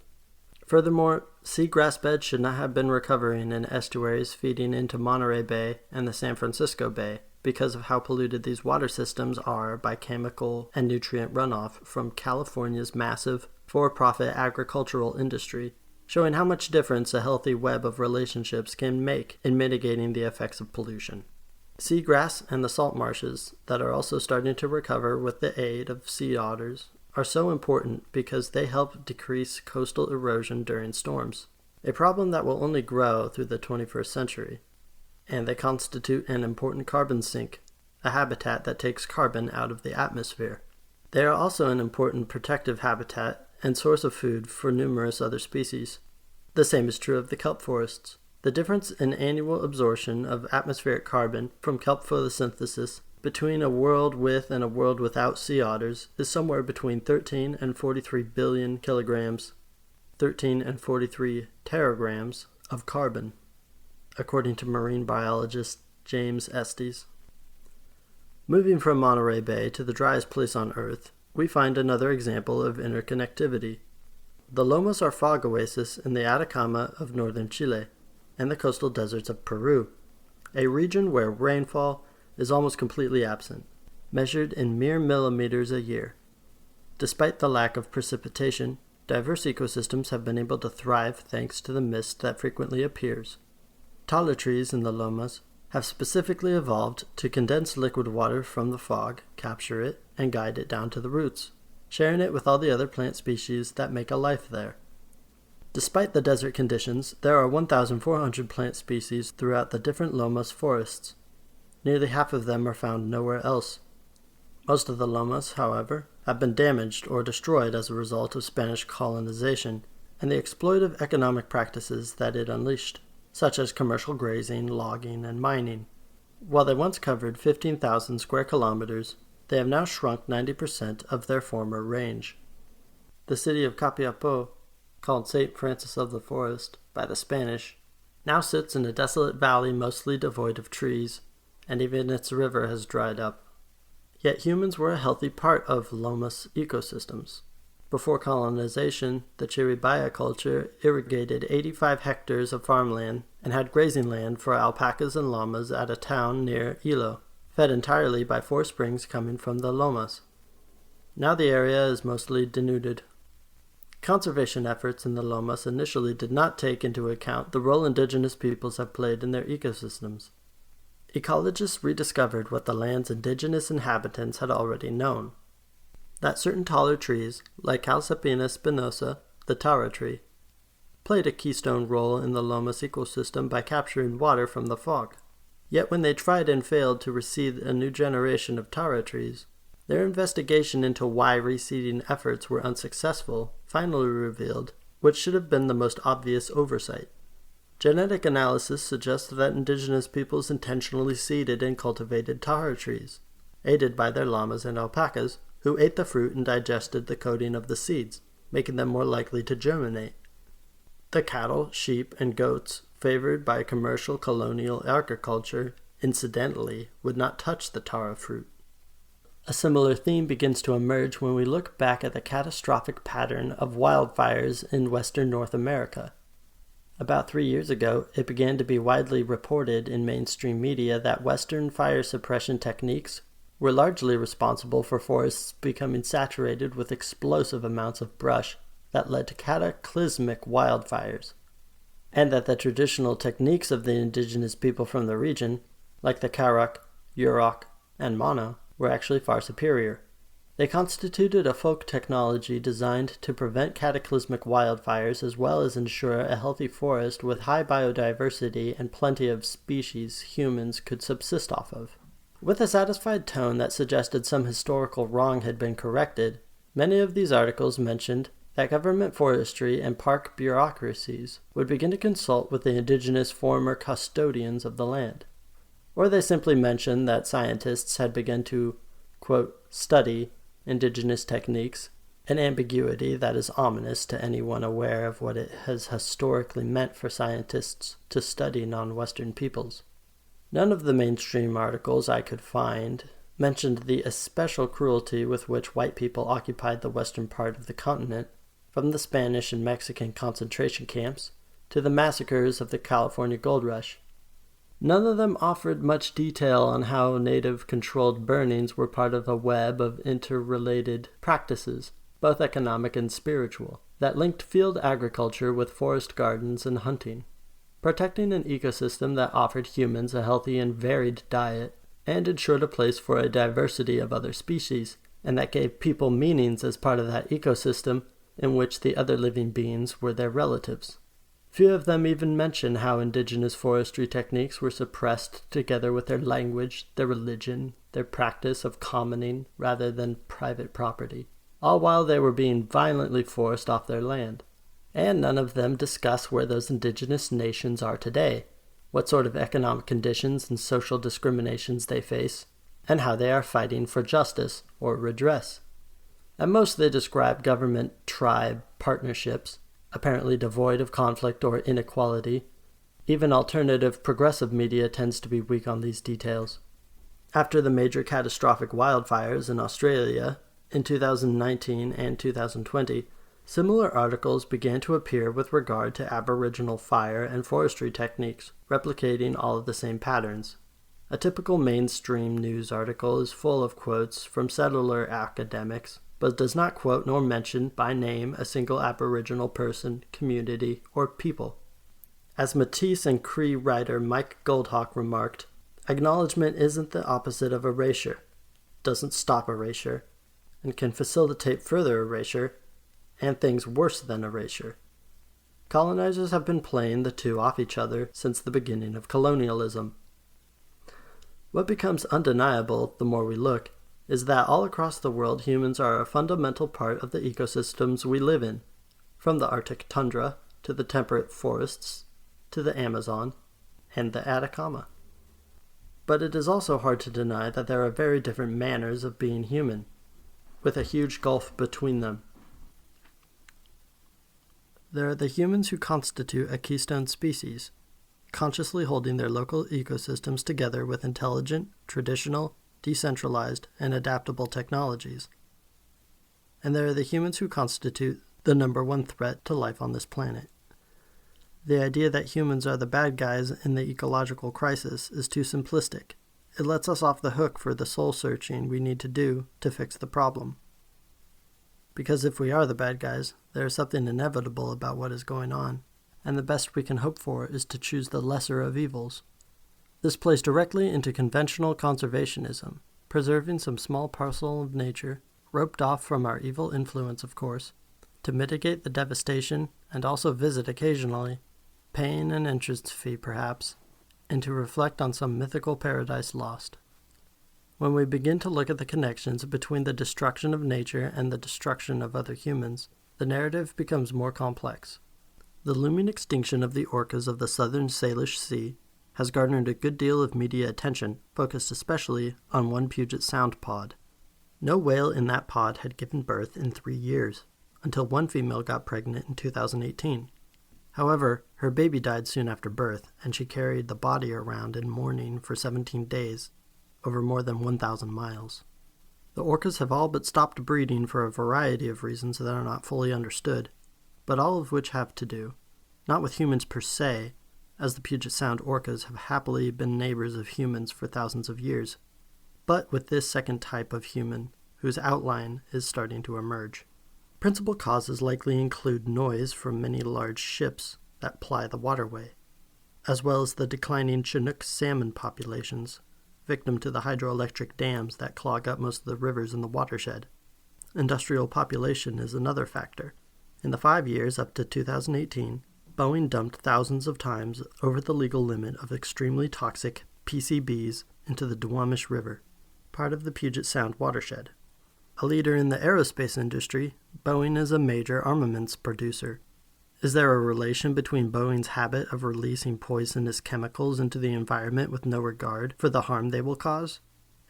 Speaker 1: Furthermore, seagrass beds should not have been recovering in estuaries feeding into Monterey Bay and the San Francisco Bay, because of how polluted these water systems are by chemical and nutrient runoff from California's massive, for-profit agricultural industry, showing how much difference a healthy web of relationships can make in mitigating the effects of pollution. Seagrass and the salt marshes that are also starting to recover with the aid of sea otters are so important because they help decrease coastal erosion during storms, a problem that will only grow through the 21st century. And they constitute an important carbon sink, a habitat that takes carbon out of the atmosphere. They are also an important protective habitat and source of food for numerous other species. The same is true of the kelp forests. The difference in annual absorption of atmospheric carbon from kelp photosynthesis between a world with and a world without sea otters is somewhere between 13 and 43 billion kilograms, 13 and 43 teragrams of carbon, according to marine biologist James Estes. Moving from Monterey Bay to the driest place on Earth, we find another example of interconnectivity. The lomas are fog oases in the Atacama of northern Chile and the coastal deserts of Peru, a region where rainfall is almost completely absent, measured in mere millimeters a year. Despite the lack of precipitation, diverse ecosystems have been able to thrive thanks to the mist that frequently appears. Tala trees in the lomas have specifically evolved to condense liquid water from the fog, capture it, and guide it down to the roots, sharing it with all the other plant species that make a life there. Despite the desert conditions, there are 1,400 plant species throughout the different lomas forests. Nearly half of them are found nowhere else. Most of the lomas, however, have been damaged or destroyed as a result of Spanish colonization and the exploitive economic practices that it unleashed, such as commercial grazing, logging, and mining. While they once covered 15,000 square kilometers, they have now shrunk 90% of their former range. The city of Copiapó, called St. Francis of the Forest by the Spanish, now sits in a desolate valley mostly devoid of trees, and even its river has dried up. Yet humans were a healthy part of lomas ecosystems. Before colonization, the Chiribaya culture irrigated 85 hectares of farmland and had grazing land for alpacas and llamas at a town near Ilo, fed entirely by 4 springs coming from the lomas. Now the area is mostly denuded. Conservation efforts in the lomas initially did not take into account the role indigenous peoples have played in their ecosystems. Ecologists rediscovered what the land's indigenous inhabitants had already known: that certain taller trees, like Calcipina spinosa, the tara tree, played a keystone role in the lomas ecosystem by capturing water from the fog. Yet when they tried and failed to reseed a new generation of tara trees, their investigation into why reseeding efforts were unsuccessful finally revealed what should have been the most obvious oversight. Genetic analysis suggests that indigenous peoples intentionally seeded and cultivated tara trees, aided by their llamas and alpacas, who ate the fruit and digested the coating of the seeds, making them more likely to germinate. The cattle, sheep, and goats favored by commercial colonial agriculture, incidentally, would not touch the taro fruit. A similar theme begins to emerge when we look back at the catastrophic pattern of wildfires in western North America. About 3 years ago, it began to be widely reported in mainstream media that Western fire suppression techniques were largely responsible for forests becoming saturated with explosive amounts of brush that led to cataclysmic wildfires, and that the traditional techniques of the indigenous people from the region, like the Karok, Yurok, and Mono, were actually far superior. They constituted a folk technology designed to prevent cataclysmic wildfires as well as ensure a healthy forest with high biodiversity and plenty of species humans could subsist off of. With a satisfied tone that suggested some historical wrong had been corrected, many of these articles mentioned that government forestry and park bureaucracies would begin to consult with the indigenous former custodians of the land. Or they simply mentioned that scientists had begun to, quote, study indigenous techniques, an ambiguity that is ominous to anyone aware of what it has historically meant for scientists to study non-Western peoples. None of the mainstream articles I could find mentioned the especial cruelty with which white people occupied the western part of the continent, from the Spanish and Mexican concentration camps to the massacres of the California gold rush. None of them offered much detail on how native-controlled burnings were part of a web of interrelated practices, both economic and spiritual, that linked field agriculture with forest gardens and hunting, protecting an ecosystem that offered humans a healthy and varied diet, and ensured a place for a diversity of other species, and that gave people meanings as part of that ecosystem in which the other living beings were their relatives. Few of them even mention how indigenous forestry techniques were suppressed together with their language, their religion, their practice of commoning rather than private property, all while they were being violently forced off their land. And none of them discuss where those indigenous nations are today, what sort of economic conditions and social discriminations they face, and how they are fighting for justice or redress. At most they describe government-tribe partnerships, apparently devoid of conflict or inequality. Even alternative progressive media tends to be weak on these details. After the major catastrophic wildfires in Australia in 2019 and 2020, similar articles began to appear with regard to Aboriginal fire and forestry techniques, replicating all of the same patterns. A typical mainstream news article is full of quotes from settler academics, but does not quote nor mention by name a single Aboriginal person, community, or people. As Matisse and Cree writer Mike Goldhawk remarked, acknowledgement isn't the opposite of erasure, doesn't stop erasure, and can facilitate further erasure, and things worse than erasure. Colonizers have been playing the two off each other since the beginning of colonialism. What becomes undeniable the more we look is that all across the world humans are a fundamental part of the ecosystems we live in, from the Arctic tundra to the temperate forests to the Amazon and the Atacama. But it is also hard to deny that there are very different manners of being human, with a huge gulf between them. There are the humans who constitute a keystone species, consciously holding their local ecosystems together with intelligent, traditional, decentralized, and adaptable technologies. And there are the humans who constitute the number one threat to life on this planet. The idea that humans are the bad guys in the ecological crisis is too simplistic. It lets us off the hook for the soul-searching we need to do to fix the problem. Because if we are the bad guys, there is something inevitable about what is going on, and the best we can hope for is to choose the lesser of evils. This plays directly into conventional conservationism, preserving some small parcel of nature, roped off from our evil influence, of course, to mitigate the devastation and also visit occasionally, paying an entrance fee perhaps, and to reflect on some mythical paradise lost. When we begin to look at the connections between the destruction of nature and the destruction of other humans, the narrative becomes more complex. The looming extinction of the orcas of the southern Salish Sea has garnered a good deal of media attention, focused especially on one Puget Sound pod. No whale in that pod had given birth in 3 years, until one female got pregnant in 2018. However, her baby died soon after birth, and she carried the body around in mourning for 17 days, over more than 1,000 miles. The orcas have all but stopped breeding for a variety of reasons that are not fully understood, but all of which have to do, not with humans per se, as the Puget Sound orcas have happily been neighbors of humans for thousands of years, but with this second type of human, whose outline is starting to emerge. Principal causes likely include noise from many large ships that ply the waterway, as well as the declining Chinook salmon populations, victim to the hydroelectric dams that clog up most of the rivers in the watershed. Industrial population is another factor. In the 5 years up to 2018, Boeing dumped thousands of times over the legal limit of extremely toxic PCBs into the Duwamish River, part of the Puget Sound watershed. A leader in the aerospace industry, Boeing is a major armaments producer. Is there a relation between Boeing's habit of releasing poisonous chemicals into the environment with no regard for the harm they will cause,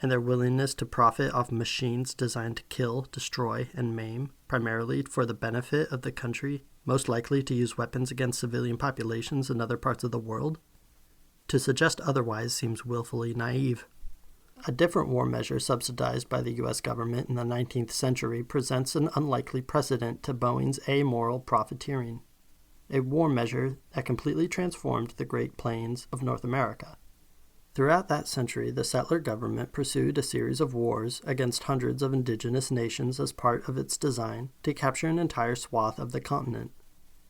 Speaker 1: and their willingness to profit off machines designed to kill, destroy, and maim, primarily for the benefit of the country most likely to use weapons against civilian populations in other parts of the world? To suggest otherwise seems willfully naive. A different war measure subsidized by the U.S. government in the 19th century presents an unlikely precedent to Boeing's amoral profiteering. A war measure that completely transformed the Great Plains of North America. Throughout that century, the settler government pursued a series of wars against hundreds of indigenous nations as part of its design to capture an entire swath of the continent.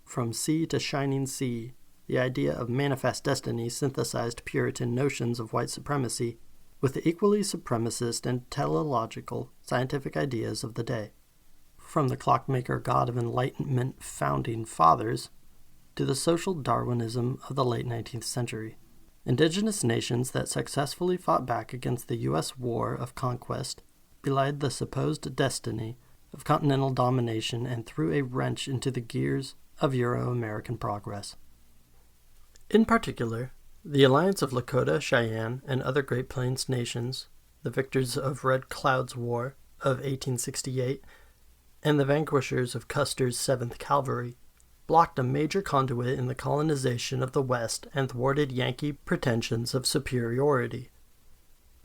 Speaker 1: From sea to shining sea, the idea of manifest destiny synthesized Puritan notions of white supremacy with the equally supremacist and teleological scientific ideas of the day. From the clockmaker god of Enlightenment founding fathers to the social Darwinism of the late 19th century. Indigenous nations that successfully fought back against the U.S. war of conquest belied the supposed destiny of continental domination and threw a wrench into the gears of Euro-American progress. In particular, the alliance of Lakota, Cheyenne, and other Great Plains nations, the victors of Red Cloud's War of 1868, and the vanquishers of Custer's 7th Cavalry, blocked a major conduit in the colonization of the West and thwarted Yankee pretensions of superiority.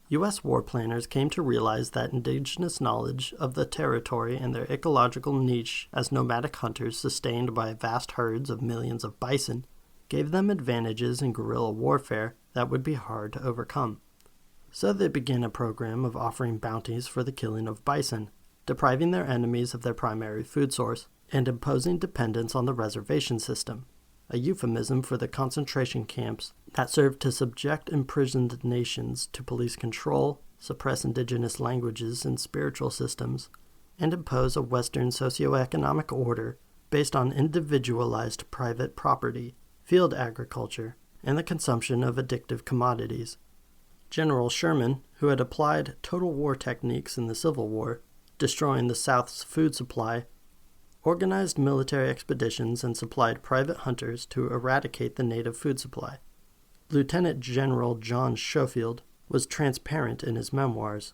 Speaker 1: U.S. war planners came to realize that indigenous knowledge of the territory and their ecological niche as nomadic hunters sustained by vast herds of millions of bison gave them advantages in guerrilla warfare that would be hard to overcome. So they began a program of offering bounties for the killing of bison, depriving their enemies of their primary food source, and imposing dependence on the reservation system, a euphemism for the concentration camps that served to subject imprisoned nations to police control, suppress indigenous languages and spiritual systems, and impose a Western socioeconomic order based on individualized private property, field agriculture, and the consumption of addictive commodities. General Sherman, who had applied total war techniques in the Civil War, destroying the South's food supply, organized military expeditions and supplied private hunters to eradicate the native food supply. Lieutenant General John Schofield was transparent in his memoirs.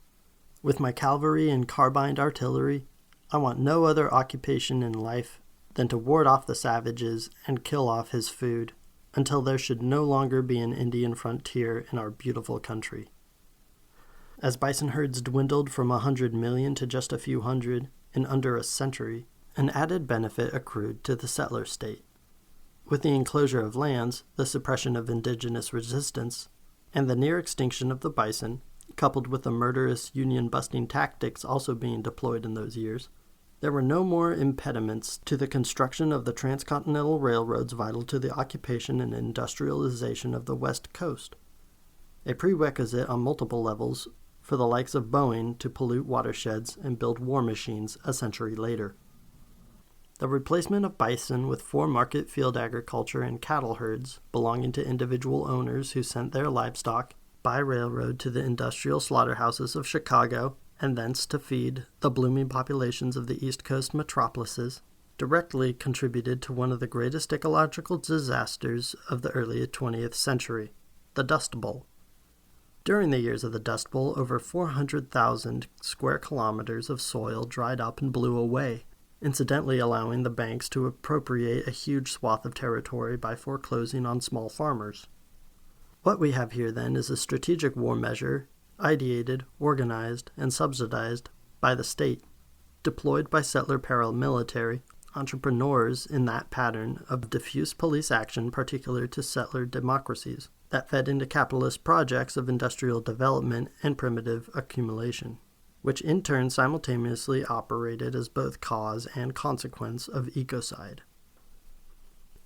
Speaker 1: With my cavalry and carbined artillery, I want no other occupation in life than to ward off the savages and kill off his food until there should no longer be an Indian frontier in our beautiful country. As bison herds dwindled from 100 million to just a few hundred in under a century, an added benefit accrued to the settler state. With the enclosure of lands, the suppression of indigenous resistance, and the near extinction of the bison, coupled with the murderous union-busting tactics also being deployed in those years, there were no more impediments to the construction of the transcontinental railroads vital to the occupation and industrialization of the West Coast, a prerequisite on multiple levels for the likes of Boeing to pollute watersheds and build war machines a century later. The replacement of bison with for-market field agriculture and cattle herds belonging to individual owners who sent their livestock by railroad to the industrial slaughterhouses of Chicago and thence to feed the blooming populations of the East Coast metropolises directly contributed to one of the greatest ecological disasters of the early 20th century, the Dust Bowl. During the years of the Dust Bowl, over 400,000 square kilometers of soil dried up and blew away, incidentally allowing the banks to appropriate a huge swath of territory by foreclosing on small farmers. What we have here, then, is a strategic war measure, ideated, organized, and subsidized by the state, deployed by settler paramilitary entrepreneurs in that pattern of diffuse police action particular to settler democracies that fed into capitalist projects of industrial development and primitive accumulation, which in turn simultaneously operated as both cause and consequence of ecocide.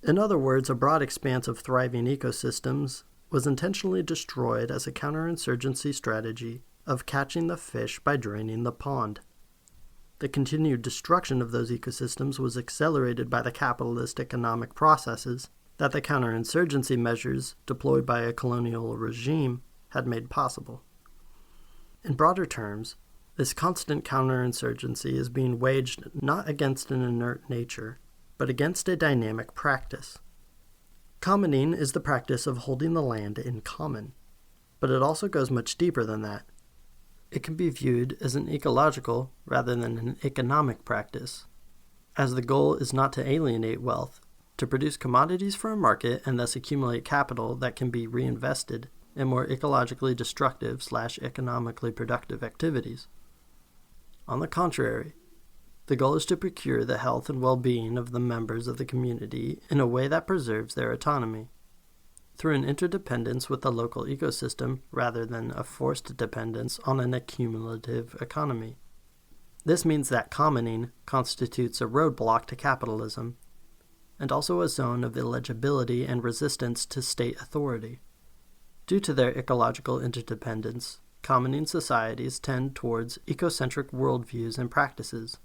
Speaker 1: In other words, a broad expanse of thriving ecosystems was intentionally destroyed as a counterinsurgency strategy of catching the fish by draining the pond. The continued destruction of those ecosystems was accelerated by the capitalist economic processes that the counterinsurgency measures deployed by a colonial regime had made possible. In broader terms, this constant counterinsurgency is being waged not against an inert nature, but against a dynamic practice. Commoning is the practice of holding the land in common, but it also goes much deeper than that. It can be viewed as an ecological rather than an economic practice, as the goal is not to alienate wealth, to produce commodities for a market and thus accumulate capital that can be reinvested in more ecologically destructive/economically productive activities. On the contrary, the goal is to procure the health and well-being of the members of the community in a way that preserves their autonomy, through an interdependence with the local ecosystem rather than a forced dependence on an accumulative economy. This means that commoning constitutes a roadblock to capitalism, and also a zone of illegibility and resistance to state authority. Due to their ecological interdependence, commoning societies tend towards ecocentric worldviews and practices,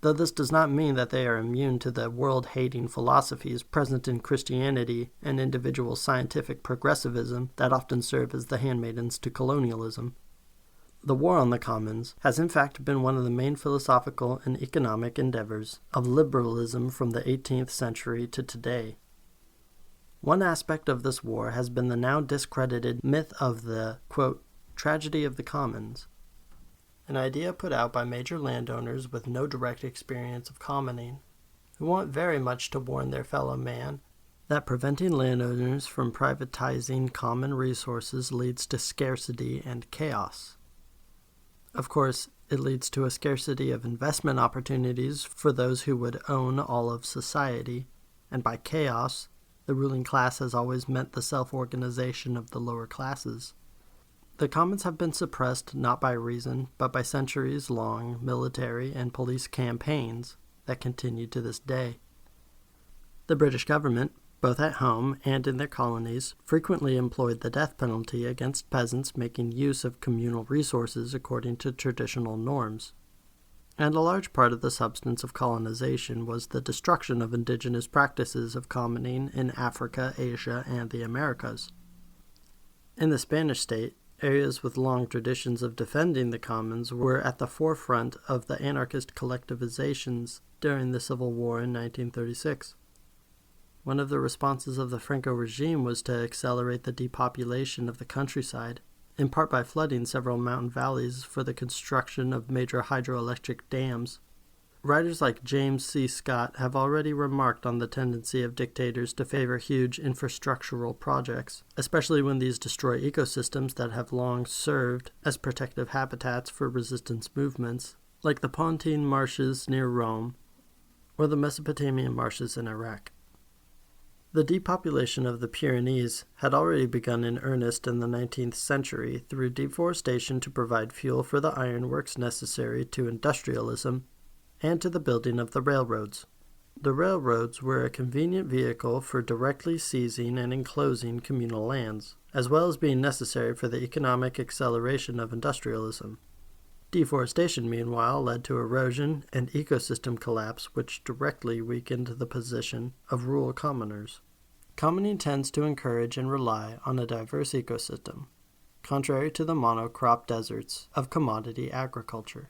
Speaker 1: though this does not mean that they are immune to the world-hating philosophies present in Christianity and individual scientific progressivism that often serve as the handmaidens to colonialism. The war on the commons has in fact been one of the main philosophical and economic endeavors of liberalism from the 18th century to today. One aspect of this war has been the now discredited myth of the, quote, tragedy of the commons, an idea put out by major landowners with no direct experience of commoning, who want very much to warn their fellow man that preventing landowners from privatizing common resources leads to scarcity and chaos. Of course, it leads to a scarcity of investment opportunities for those who would own all of society, and by chaos, the ruling class has always meant the self-organization of the lower classes. The commons have been suppressed not by reason, but by centuries-long military and police campaigns that continue to this day. The British government, both at home and in their colonies, frequently employed the death penalty against peasants making use of communal resources according to traditional norms. And a large part of the substance of colonization was the destruction of indigenous practices of commoning in Africa, Asia, and the Americas. In the Spanish state, areas with long traditions of defending the commons were at the forefront of the anarchist collectivizations during the Civil War in 1936. One of the responses of the Franco regime was to accelerate the depopulation of the countryside, in part by flooding several mountain valleys for the construction of major hydroelectric dams. Writers like James C. Scott have already remarked on the tendency of dictators to favor huge infrastructural projects, especially when these destroy ecosystems that have long served as protective habitats for resistance movements, like the Pontine Marshes near Rome or the Mesopotamian marshes in Iraq. The depopulation of the Pyrenees had already begun in earnest in the 19th century through deforestation to provide fuel for the ironworks necessary to industrialism and to the building of the railroads. The railroads were a convenient vehicle for directly seizing and enclosing communal lands, as well as being necessary for the economic acceleration of industrialism. Deforestation, meanwhile, led to erosion and ecosystem collapse, which directly weakened the position of rural commoners. Commoning tends to encourage and rely on a diverse ecosystem, contrary to the monocrop deserts of commodity agriculture.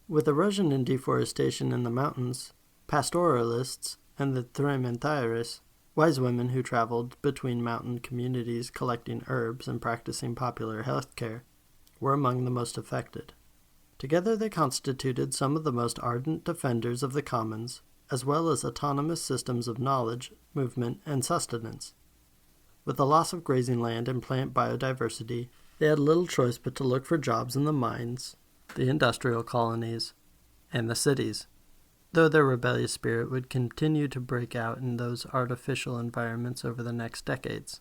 Speaker 1: With erosion and deforestation in the mountains, pastoralists and the trementarios Wise women who traveled between mountain communities collecting herbs and practicing popular health care were among the most affected. Together they constituted some of the most ardent defenders of the commons, as well as autonomous systems of knowledge, movement, and sustenance. With the loss of grazing land and plant biodiversity, they had little choice but to look for jobs in the mines, the industrial colonies, and the cities, though their rebellious spirit would continue to break out in those artificial environments over the next decades.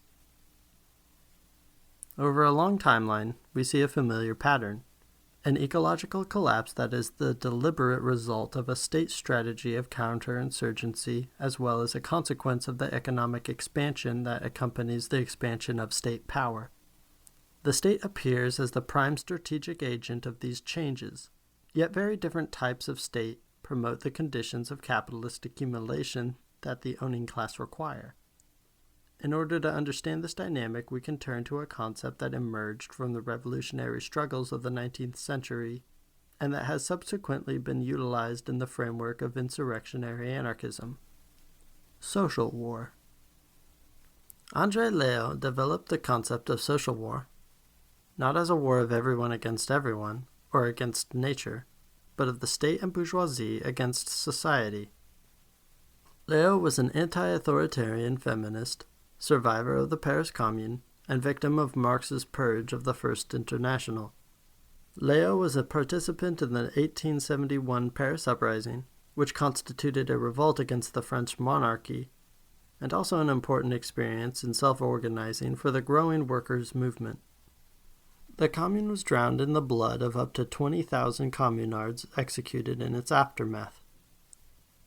Speaker 1: Over a long timeline, we see a familiar pattern, an ecological collapse that is the deliberate result of a state strategy of counterinsurgency as well as a consequence of the economic expansion that accompanies the expansion of state power. The state appears as the prime strategic agent of these changes, yet very different types of state promote the conditions of capitalist accumulation that the owning class require. In order to understand this dynamic, we can turn to a concept that emerged from the revolutionary struggles of the 19th century and that has subsequently been utilized in the framework of insurrectionary anarchism: social war. André Leo developed the concept of social war, not as a war of everyone against everyone, or against nature, but of the state and bourgeoisie against society. Leo was an anti-authoritarian feminist, survivor of the Paris Commune, and victim of Marx's purge of the First International. Leo was a participant in the 1871 Paris Uprising, which constituted a revolt against the French monarchy, and also an important experience in self-organizing for the growing workers' movement. The Commune was drowned in the blood of up to 20,000 communards executed in its aftermath.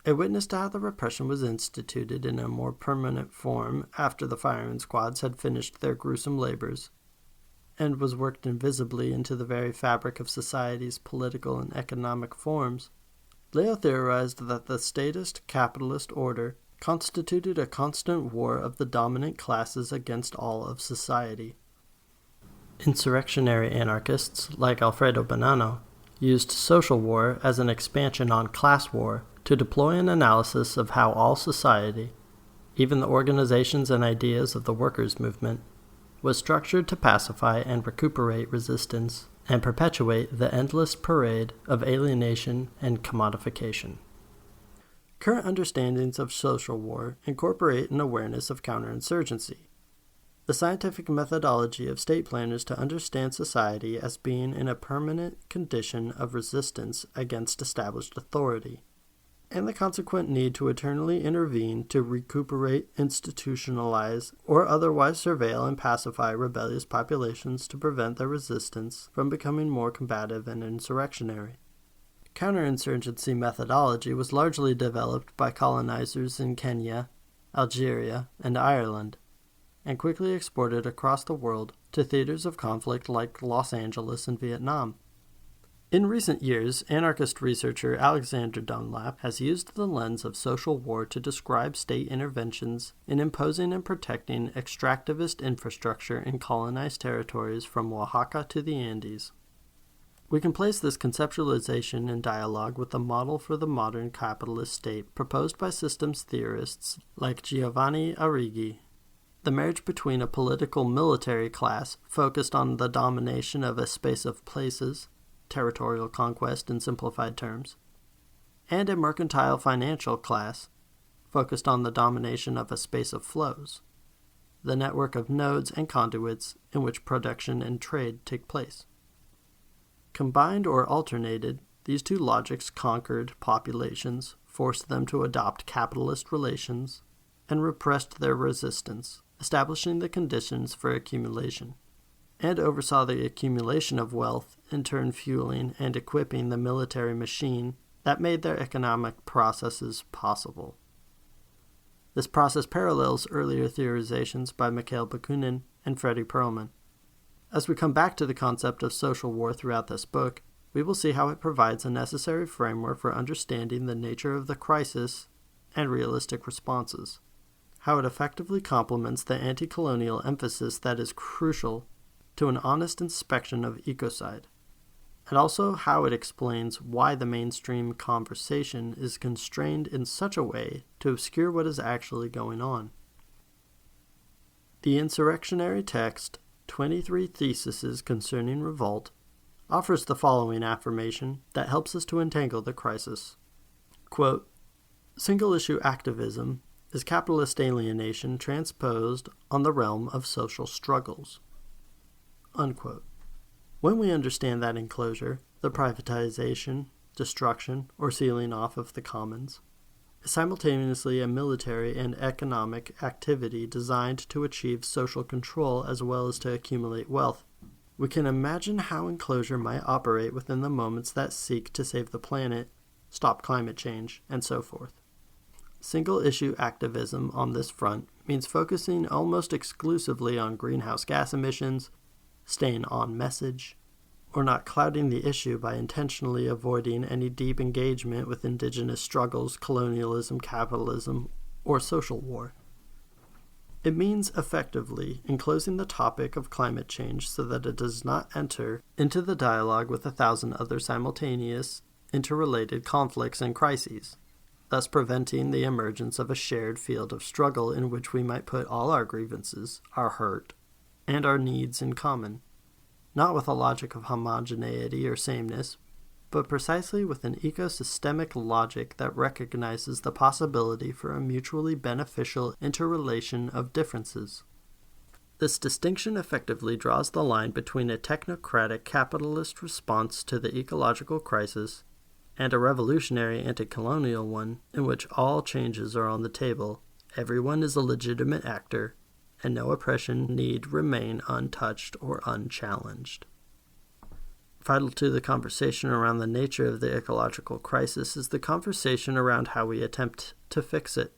Speaker 1: A witness to how the repression was instituted in a more permanent form after the firing squads had finished their gruesome labors, and was worked invisibly into the very fabric of society's political and economic forms, Leo theorized that the statist capitalist order constituted a constant war of the dominant classes against all of society. Insurrectionary anarchists, like Alfredo Bonanno, used social war as an expansion on class war to deploy an analysis of how all society, even the organizations and ideas of the workers' movement, was structured to pacify and recuperate resistance and perpetuate the endless parade of alienation and commodification. Current understandings of social war incorporate an awareness of counterinsurgency, the scientific methodology of state planners to understand society as being in a permanent condition of resistance against established authority, and the consequent need to eternally intervene to recuperate, institutionalize, or otherwise surveil and pacify rebellious populations to prevent their resistance from becoming more combative and insurrectionary. Counterinsurgency methodology was largely developed by colonizers in Kenya, Algeria, and Ireland, and quickly exported across the world to theaters of conflict like Los Angeles and Vietnam. In recent years, anarchist researcher Alexander Dunlap has used the lens of social war to describe state interventions in imposing and protecting extractivist infrastructure in colonized territories from Oaxaca to the Andes. We can place this conceptualization in dialogue with the model for the modern capitalist state proposed by systems theorists like Giovanni Arrighi. The marriage between a political military class focused on the domination of a space of places, territorial conquest in simplified terms, and a mercantile financial class focused on the domination of a space of flows, the network of nodes and conduits in which production and trade take place. Combined or alternated, these two logics conquered populations, forced them to adopt capitalist relations, and repressed their resistance, establishing the conditions for accumulation, and oversaw the accumulation of wealth, in turn fueling and equipping the military machine that made their economic processes possible. This process parallels earlier theorizations by Mikhail Bakunin and Freddie Perlman. As we come back to the concept of social war throughout this book, we will see how it provides a necessary framework for understanding the nature of the crisis and realistic responses, how it effectively complements the anti-colonial emphasis that is crucial to an honest inspection of ecocide, and also how it explains why the mainstream conversation is constrained in such a way to obscure what is actually going on. The insurrectionary text, 23 Theses Concerning Revolt, offers the following affirmation that helps us to untangle the crisis. Quote, "Single-issue activism is capitalist alienation transposed on the realm of social struggles." Unquote. When we understand that enclosure, the privatization, destruction, or sealing off of the commons is simultaneously a military and economic activity designed to achieve social control as well as to accumulate wealth, we can imagine how enclosure might operate within the moments that seek to save the planet, stop climate change, and so forth. Single-issue activism on this front means focusing almost exclusively on greenhouse gas emissions, staying on message, or not clouding the issue by intentionally avoiding any deep engagement with indigenous struggles, colonialism, capitalism, or social war. It means effectively enclosing the topic of climate change so that it does not enter into the dialogue with 1,000 other simultaneous, interrelated conflicts and crises, thus preventing the emergence of a shared field of struggle in which we might put all our grievances, our hurt, and our needs in common, not with a logic of homogeneity or sameness, but precisely with an ecosystemic logic that recognizes the possibility for a mutually beneficial interrelation of differences. This distinction effectively draws the line between a technocratic capitalist response to the ecological crisis and a revolutionary anti-colonial one in which all changes are on the table, everyone is a legitimate actor, and no oppression need remain untouched or unchallenged. Vital to the conversation around the nature of the ecological crisis is the conversation around how we attempt to fix it.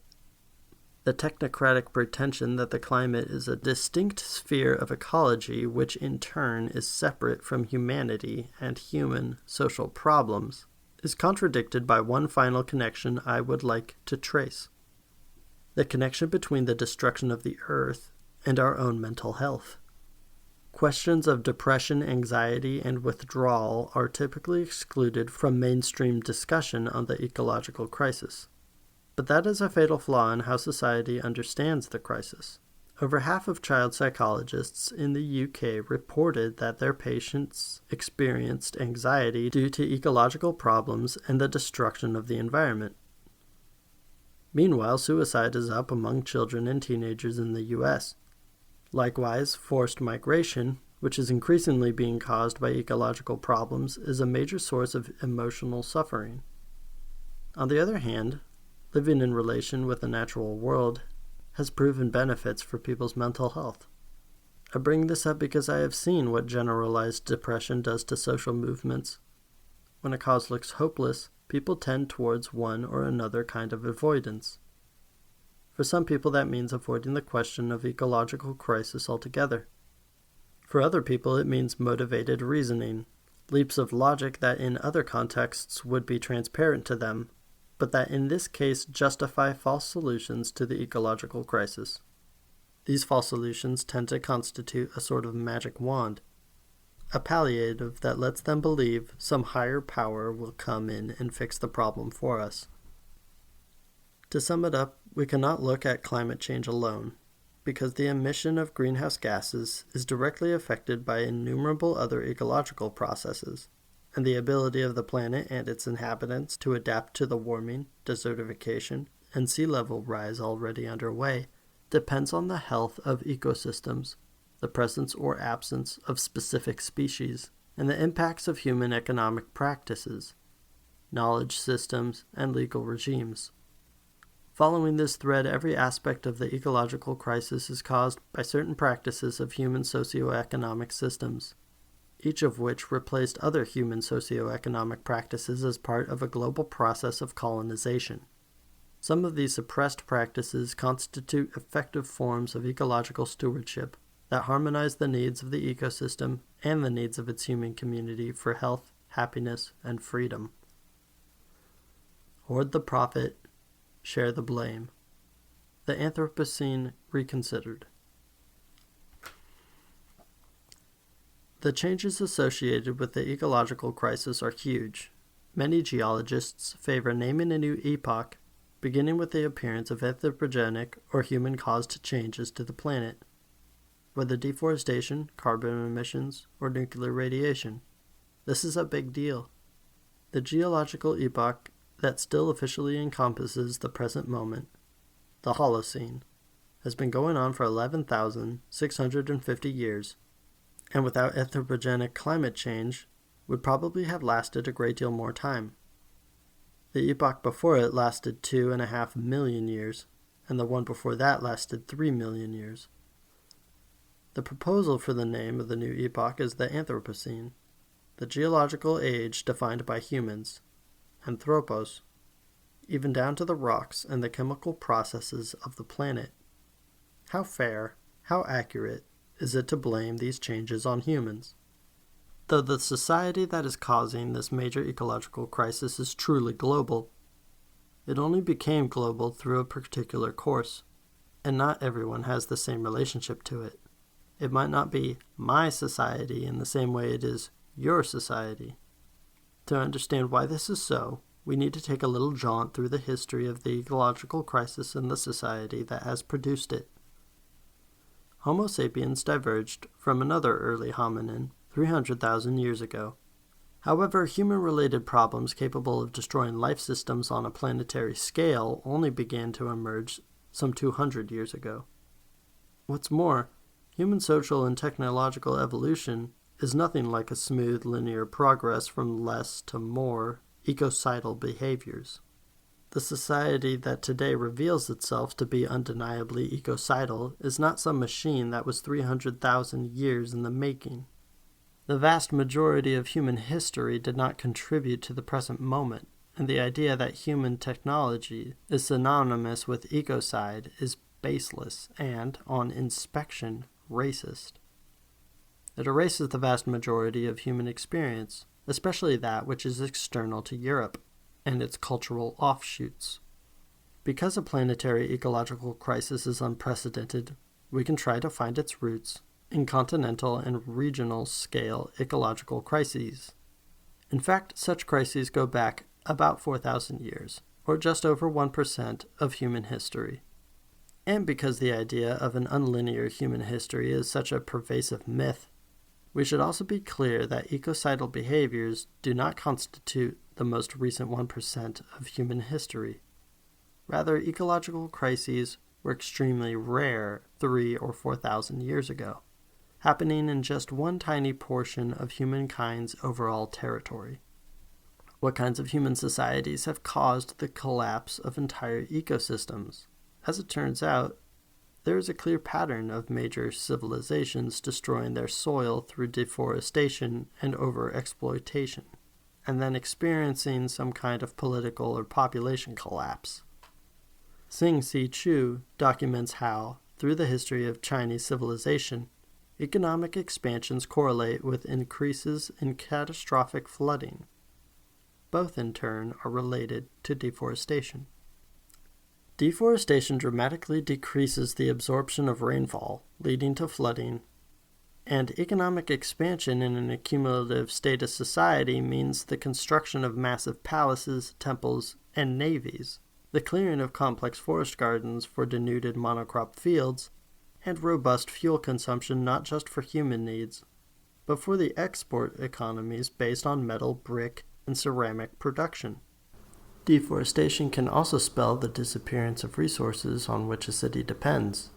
Speaker 1: The technocratic pretension that the climate is a distinct sphere of ecology which in turn is separate from humanity and human social problems is contradicted by one final connection I would like to trace: the connection between the destruction of the earth and our own mental health. Questions of depression, anxiety, and withdrawal are typically excluded from mainstream discussion on the ecological crisis. But that is a fatal flaw in how society understands the crisis. Over half of child psychologists in the UK reported that their patients experienced anxiety due to ecological problems and the destruction of the environment. Meanwhile, suicide is up among children and teenagers in the US. Likewise, forced migration, which is increasingly being caused by ecological problems, is a major source of emotional suffering. On the other hand, living in relation with the natural world has proven benefits for people's mental health. I bring this up because I have seen what generalized depression does to social movements. When a cause looks hopeless, people tend towards one or another kind of avoidance. For some people, that means avoiding the question of ecological crisis altogether. For other people, it means motivated reasoning, leaps of logic that in other contexts would be transparent to them, but that in this case justify false solutions to the ecological crisis. These false solutions tend to constitute a sort of magic wand, a palliative that lets them believe some higher power will come in and fix the problem for us. To sum it up, we cannot look at climate change alone, because the emission of greenhouse gases is directly affected by innumerable other ecological processes, and the ability of the planet and its inhabitants to adapt to the warming, desertification, and sea level rise already underway depends on the health of ecosystems, the presence or absence of specific species, and the impacts of human economic practices, knowledge systems, and legal regimes. Following this thread, every aspect of the ecological crisis is caused by certain practices of human socioeconomic systems, each of which replaced other human socioeconomic practices as part of a global process of colonization. Some of these suppressed practices constitute effective forms of ecological stewardship that harmonize the needs of the ecosystem and the needs of its human community for health, happiness, and freedom. Hoard the profit, share the blame. The Anthropocene Reconsidered. The changes associated with the ecological crisis are huge. Many geologists favor naming a new epoch, beginning with the appearance of anthropogenic or human-caused changes to the planet. whether deforestation, carbon emissions, or nuclear radiation. This is a big deal. The geological epoch that still officially encompasses the present moment, the Holocene, has been going on for 11,650 years, and without anthropogenic climate change, would probably have lasted a great deal more time. The epoch before it lasted 2.5 million years, and the one before that lasted 3 million years. The proposal for the name of the new epoch is the Anthropocene, the geological age defined by humans, anthropos, even down to the rocks and the chemical processes of the planet. How fair, how accurate is it to blame these changes on humans? Though the society that is causing this major ecological crisis is truly global, it only became global through a particular course, and not everyone has the same relationship to it. It might not be my society in the same way it is your society. To understand why this is so, we need to take a little jaunt through the history of the ecological crisis in the society that has produced it. Homo sapiens diverged from another early hominin 300,000 years ago. However, human-related problems capable of destroying life systems on a planetary scale only began to emerge some 200 years ago. What's more, human social and technological evolution is nothing like a smooth linear progress from less to more ecocidal behaviors. The society that today reveals itself to be undeniably ecocidal is not some machine that was 300,000 years in the making. The vast majority of human history did not contribute to the present moment, and the idea that human technology is synonymous with ecocide is baseless and, on inspection, racist. It erases the vast majority of human experience, especially that which is external to Europe and its cultural offshoots. Because a planetary ecological crisis is unprecedented, we can try to find its roots in continental and regional scale ecological crises. In fact, such crises go back about 4,000 years, or just over 1% of human history. And because the idea of an unlinear human history is such a pervasive myth, we should also be clear that ecocidal behaviors do not constitute the most recent 1% of human history. Rather, ecological crises were extremely rare 3,000 or 4,000 years ago, happening in just one tiny portion of humankind's overall territory. What kinds of human societies have caused the collapse of entire ecosystems? As it turns out, there is a clear pattern of major civilizations destroying their soil through deforestation and overexploitation, and then experiencing some kind of political or population collapse. Xing Chu documents how, through the history of Chinese civilization, economic expansions correlate with increases in catastrophic flooding. Both, in turn, are related to deforestation. Deforestation dramatically decreases the absorption of rainfall, leading to flooding, and economic expansion in an accumulative status society means the construction of massive palaces, temples, and navies, the clearing of complex forest gardens for denuded monocrop fields, and robust fuel consumption not just for human needs, but for the export economies based on metal, brick, and ceramic production. Deforestation can also spell the disappearance of resources on which a city depends,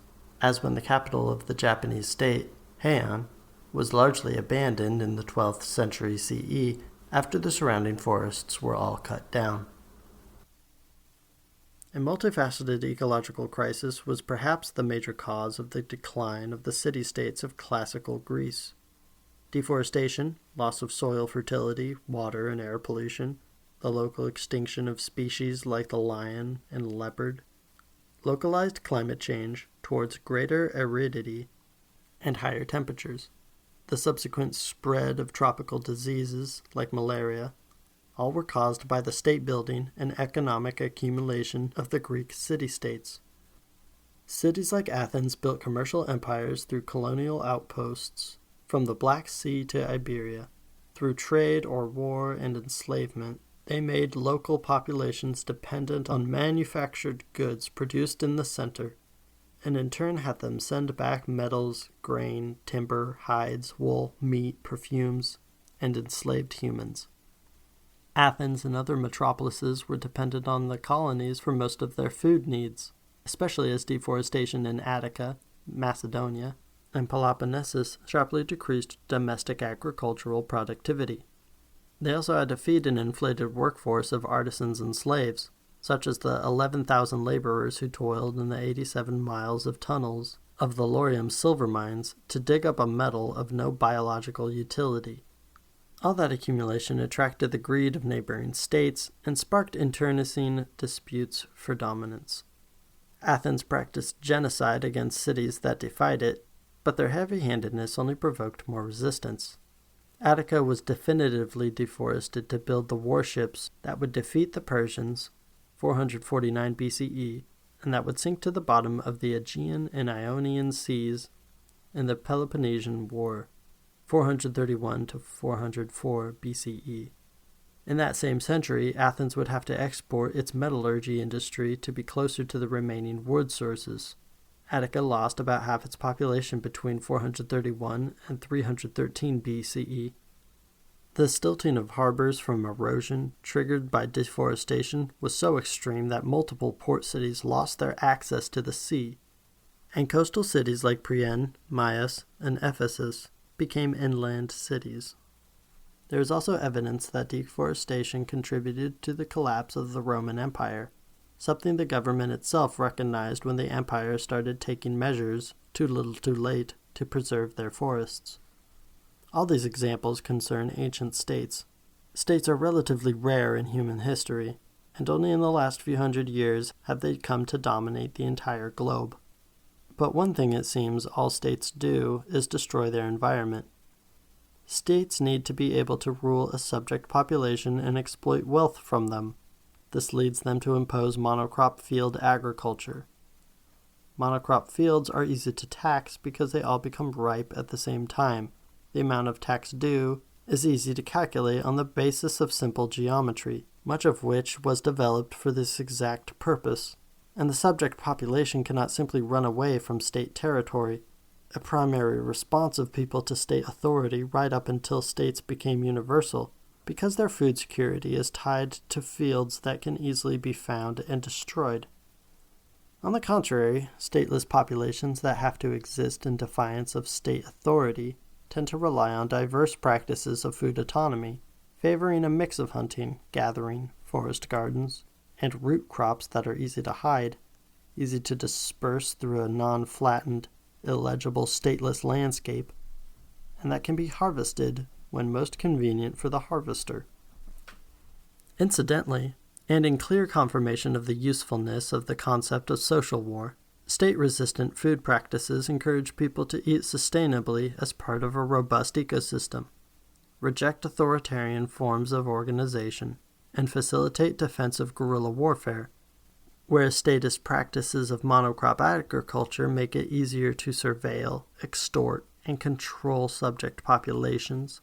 Speaker 1: as when the capital of the Japanese state, Heian, was largely abandoned in the 12th century CE after the surrounding forests were all cut down. A multifaceted ecological crisis was perhaps the major cause of the decline of the city-states of classical Greece. Deforestation, loss of soil fertility, water and air pollution, the local extinction of species like the lion and leopard, localized climate change towards greater aridity and higher temperatures, the subsequent spread of tropical diseases like malaria, all were caused by the state-building and economic accumulation of the Greek city-states. Cities like Athens built commercial empires through colonial outposts from the Black Sea to Iberia. Through trade or war and enslavement, they made local populations dependent on manufactured goods produced in the center, and in turn had them send back metals, grain, timber, hides, wool, meat, perfumes, and enslaved humans. Athens and other metropolises were dependent on the colonies for most of their food needs, especially as deforestation in Attica, Macedonia, and Peloponnesus sharply decreased domestic agricultural productivity. They also had to feed an inflated workforce of artisans and slaves, such as the 11,000 laborers who toiled in the 87 miles of tunnels of the Laurium silver mines to dig up a metal of no biological utility. All that accumulation attracted the greed of neighboring states and sparked internecine disputes for dominance. Athens practiced genocide against cities that defied it, but their heavy-handedness only provoked more resistance. Attica was definitively deforested to build the warships that would defeat the Persians, 449 BCE, and that would sink to the bottom of the Aegean and Ionian seas in the Peloponnesian War, 431 to 404 BCE. In that same century, Athens would have to export its metallurgy industry to be closer to the remaining wood sources. Attica lost about half its population between 431 and 313 BCE. The stilting of harbors from erosion triggered by deforestation was so extreme that multiple port cities lost their access to the sea, and coastal cities like Priene, Myus, and Ephesus became inland cities. There is also evidence that deforestation contributed to the collapse of the Roman Empire, something the government itself recognized when the empire started taking measures, too little too late, to preserve their forests. All these examples concern ancient states. States are relatively rare in human history, and only in the last few hundred years have they come to dominate the entire globe. But one thing it seems all states do is destroy their environment. States need to be able to rule a subject population and exploit wealth from them. This leads them to impose monocrop field agriculture. Monocrop fields are easy to tax because they all become ripe at the same time. The amount of tax due is easy to calculate on the basis of simple geometry, much of which was developed for this exact purpose, and the subject population cannot simply run away from state territory, a primary response of people to state authority right up until states became universal, because their food security is tied to fields that can easily be found and destroyed. On the contrary, stateless populations that have to exist in defiance of state authority tend to rely on diverse practices of food autonomy, favoring a mix of hunting, gathering, forest gardens, and root crops that are easy to hide, easy to disperse through a non-flattened, illegible stateless landscape, and that can be harvested when most convenient for the harvester. Incidentally, and in clear confirmation of the usefulness of the concept of social war, state-resistant food practices encourage people to eat sustainably as part of a robust ecosystem, reject authoritarian forms of organization, and facilitate defensive guerrilla warfare, whereas statist practices of monocrop agriculture make it easier to surveil, extort, and control subject populations,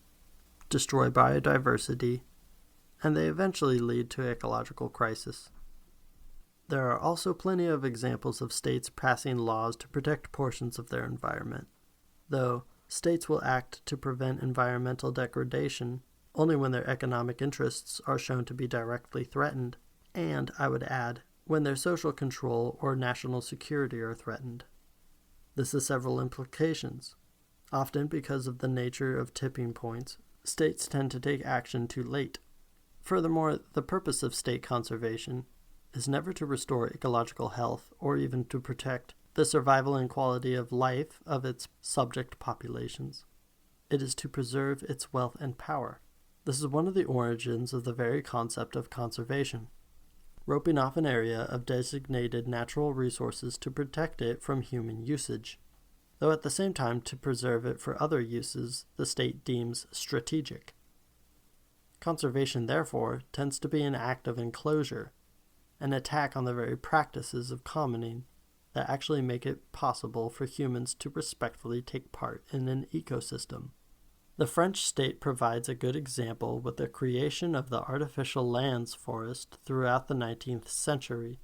Speaker 1: destroy biodiversity, and they eventually lead to ecological crisis. There are also plenty of examples of states passing laws to protect portions of their environment, though states will act to prevent environmental degradation only when their economic interests are shown to be directly threatened, and, I would add, when their social control or national security are threatened. This has several implications. Often because of the nature of tipping points, states tend to take action too late. Furthermore, the purpose of state conservation is never to restore ecological health or even to protect the survival and quality of life of its subject populations. It is to preserve its wealth and power. This is one of the origins of the very concept of conservation, roping off an area of designated natural resources to protect it from human usage, though at the same time to preserve it for other uses the state deems strategic. Conservation, therefore, tends to be an act of enclosure, an attack on the very practices of commoning that actually make it possible for humans to respectfully take part in an ecosystem. The French state provides a good example with the creation of the artificial lands forest throughout the 19th century.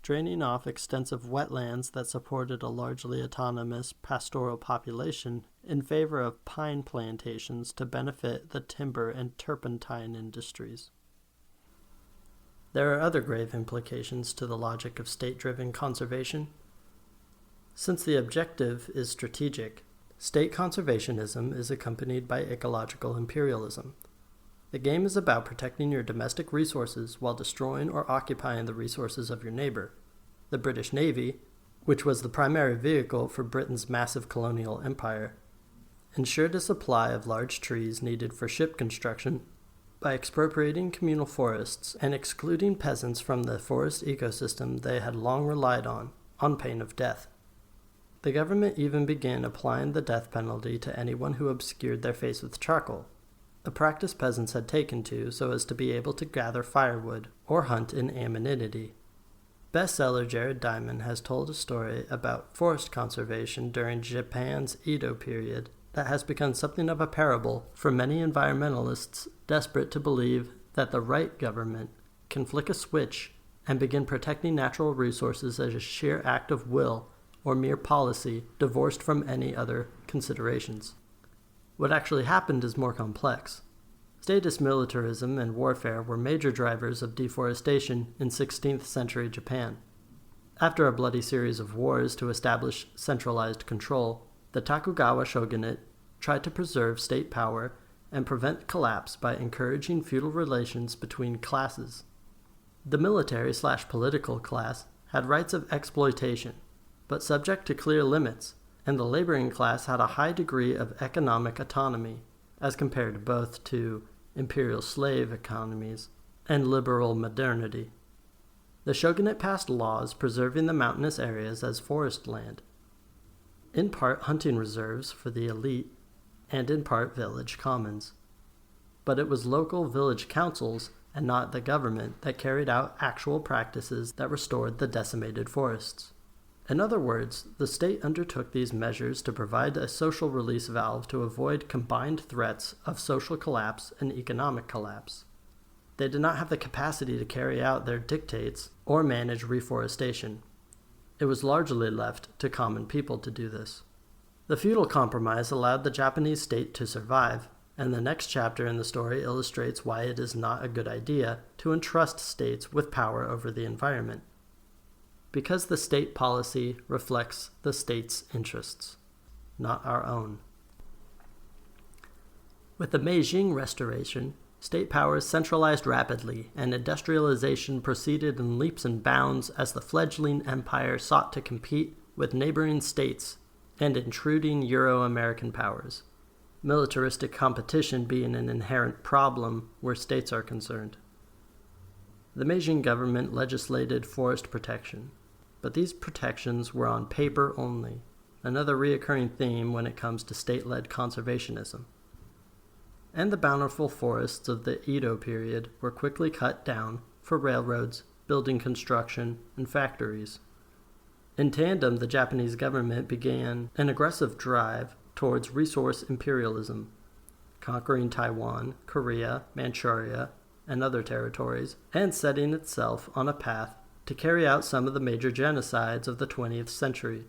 Speaker 1: draining off extensive wetlands that supported a largely autonomous pastoral population in favor of pine plantations to benefit the timber and turpentine industries. There are other grave implications to the logic of state-driven conservation. Since the objective is strategic, state conservationism is accompanied by ecological imperialism. The game is about protecting your domestic resources while destroying or occupying the resources of your neighbor. The British Navy, which was the primary vehicle for Britain's massive colonial empire, ensured a supply of large trees needed for ship construction by expropriating communal forests and excluding peasants from the forest ecosystem they had long relied on pain of death. The government even began applying the death penalty to anyone who obscured their face with charcoal, a practice peasants had taken to so as to be able to gather firewood or hunt in anonymity. Bestseller Jared Diamond has told a story about forest conservation during Japan's Edo period that has become something of a parable for many environmentalists desperate to believe that the right government can flick a switch and begin protecting natural resources as a sheer act of will or mere policy divorced from any other considerations. What actually happened is more complex. Statist militarism and warfare were major drivers of deforestation in 16th century Japan. After a bloody series of wars to establish centralized control, the Tokugawa shogunate tried to preserve state power and prevent collapse by encouraging feudal relations between classes. The military/political class had rights of exploitation, but subject to clear limits, and the laboring class had a high degree of economic autonomy, as compared both to imperial slave economies and liberal modernity. The shogunate passed laws preserving the mountainous areas as forest land, in part hunting reserves for the elite, and in part village commons. But it was local village councils and not the government that carried out actual practices that restored the decimated forests. In other words, the state undertook these measures to provide a social release valve to avoid combined threats of social collapse and economic collapse. They did not have the capacity to carry out their dictates or manage reforestation. It was largely left to common people to do this. The feudal compromise allowed the Japanese state to survive, and the next chapter in the story illustrates why it is not a good idea to entrust states with power over the environment. Because the state policy reflects the state's interests, not our own. With the Meiji Restoration, state powers centralized rapidly, and industrialization proceeded in leaps and bounds as the fledgling empire sought to compete with neighboring states and intruding Euro-American powers, militaristic competition being an inherent problem where states are concerned. The Meiji government legislated forest protection, but these protections were on paper only, another recurring theme when it comes to state-led conservationism. And the bountiful forests of the Edo period were quickly cut down for railroads, building construction, and factories. In tandem, the Japanese government began an aggressive drive towards resource imperialism, conquering Taiwan, Korea, Manchuria, and other territories, and setting itself on a path to carry out some of the major genocides of the 20th century.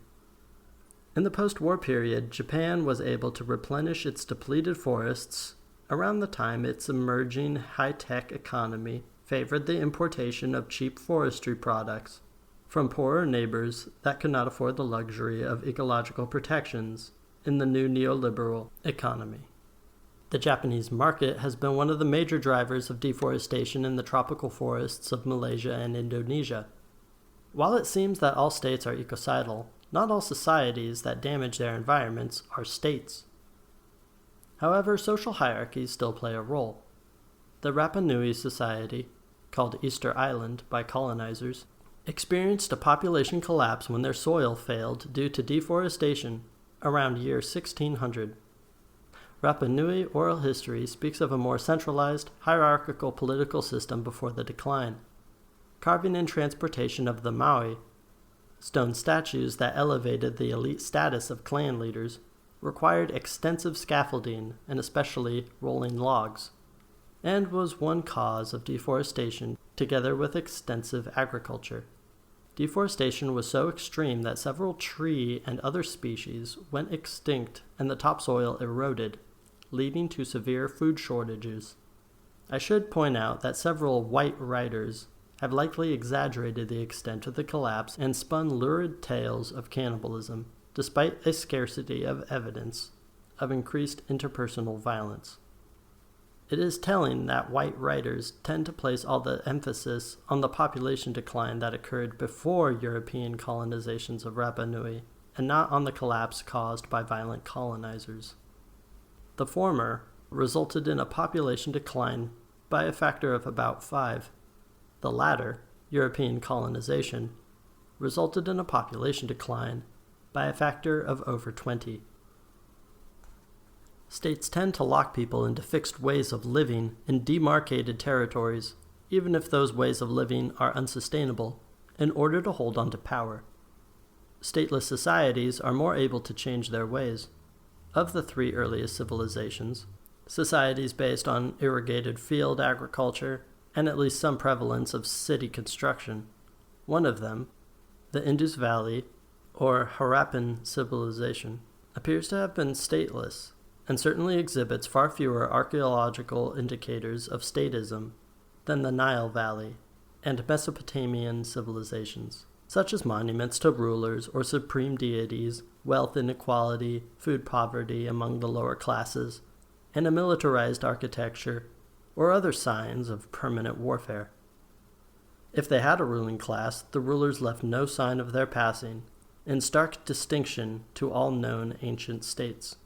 Speaker 1: In the post-war period, Japan was able to replenish its depleted forests around the time its emerging high-tech economy favored the importation of cheap forestry products from poorer neighbors that could not afford the luxury of ecological protections in the new neoliberal economy. The Japanese market has been one of the major drivers of deforestation in the tropical forests of Malaysia and Indonesia. While it seems that all states are ecocidal, not all societies that damage their environments are states. However, social hierarchies still play a role. The Rapa Nui society, called Easter Island by colonizers, experienced a population collapse when their soil failed due to deforestation around year 1600. Rapa Nui oral history speaks of a more centralized, hierarchical political system before the decline. Carving and transportation of the Maui, stone statues that elevated the elite status of clan leaders, required extensive scaffolding and especially rolling logs, and was one cause of deforestation together with extensive agriculture. Deforestation was so extreme that several tree and other species went extinct and the topsoil eroded, leading to severe food shortages. I should point out that several white writers have likely exaggerated the extent of the collapse and spun lurid tales of cannibalism, despite a scarcity of evidence of increased interpersonal violence. It is telling that white writers tend to place all the emphasis on the population decline that occurred before European colonizations of Rapa Nui, and not on the collapse caused by violent colonizers. The former resulted in a population decline by a factor of about 5. The latter, European colonization, resulted in a population decline by a factor of over 20. States tend to lock people into fixed ways of living in demarcated territories, even if those ways of living are unsustainable, in order to hold on to power. Stateless societies are more able to change their ways. Of the 3 earliest civilizations, societies based on irrigated field agriculture and at least some prevalence of city construction, one of them, the Indus Valley or Harappan civilization, appears to have been stateless, and certainly exhibits far fewer archaeological indicators of statism than the Nile Valley and Mesopotamian civilizations, such as monuments to rulers or supreme deities, wealth inequality, food poverty among the lower classes, and a militarized architecture or other signs of permanent warfare. If they had a ruling class, the rulers left no sign of their passing, in stark distinction to all known ancient states.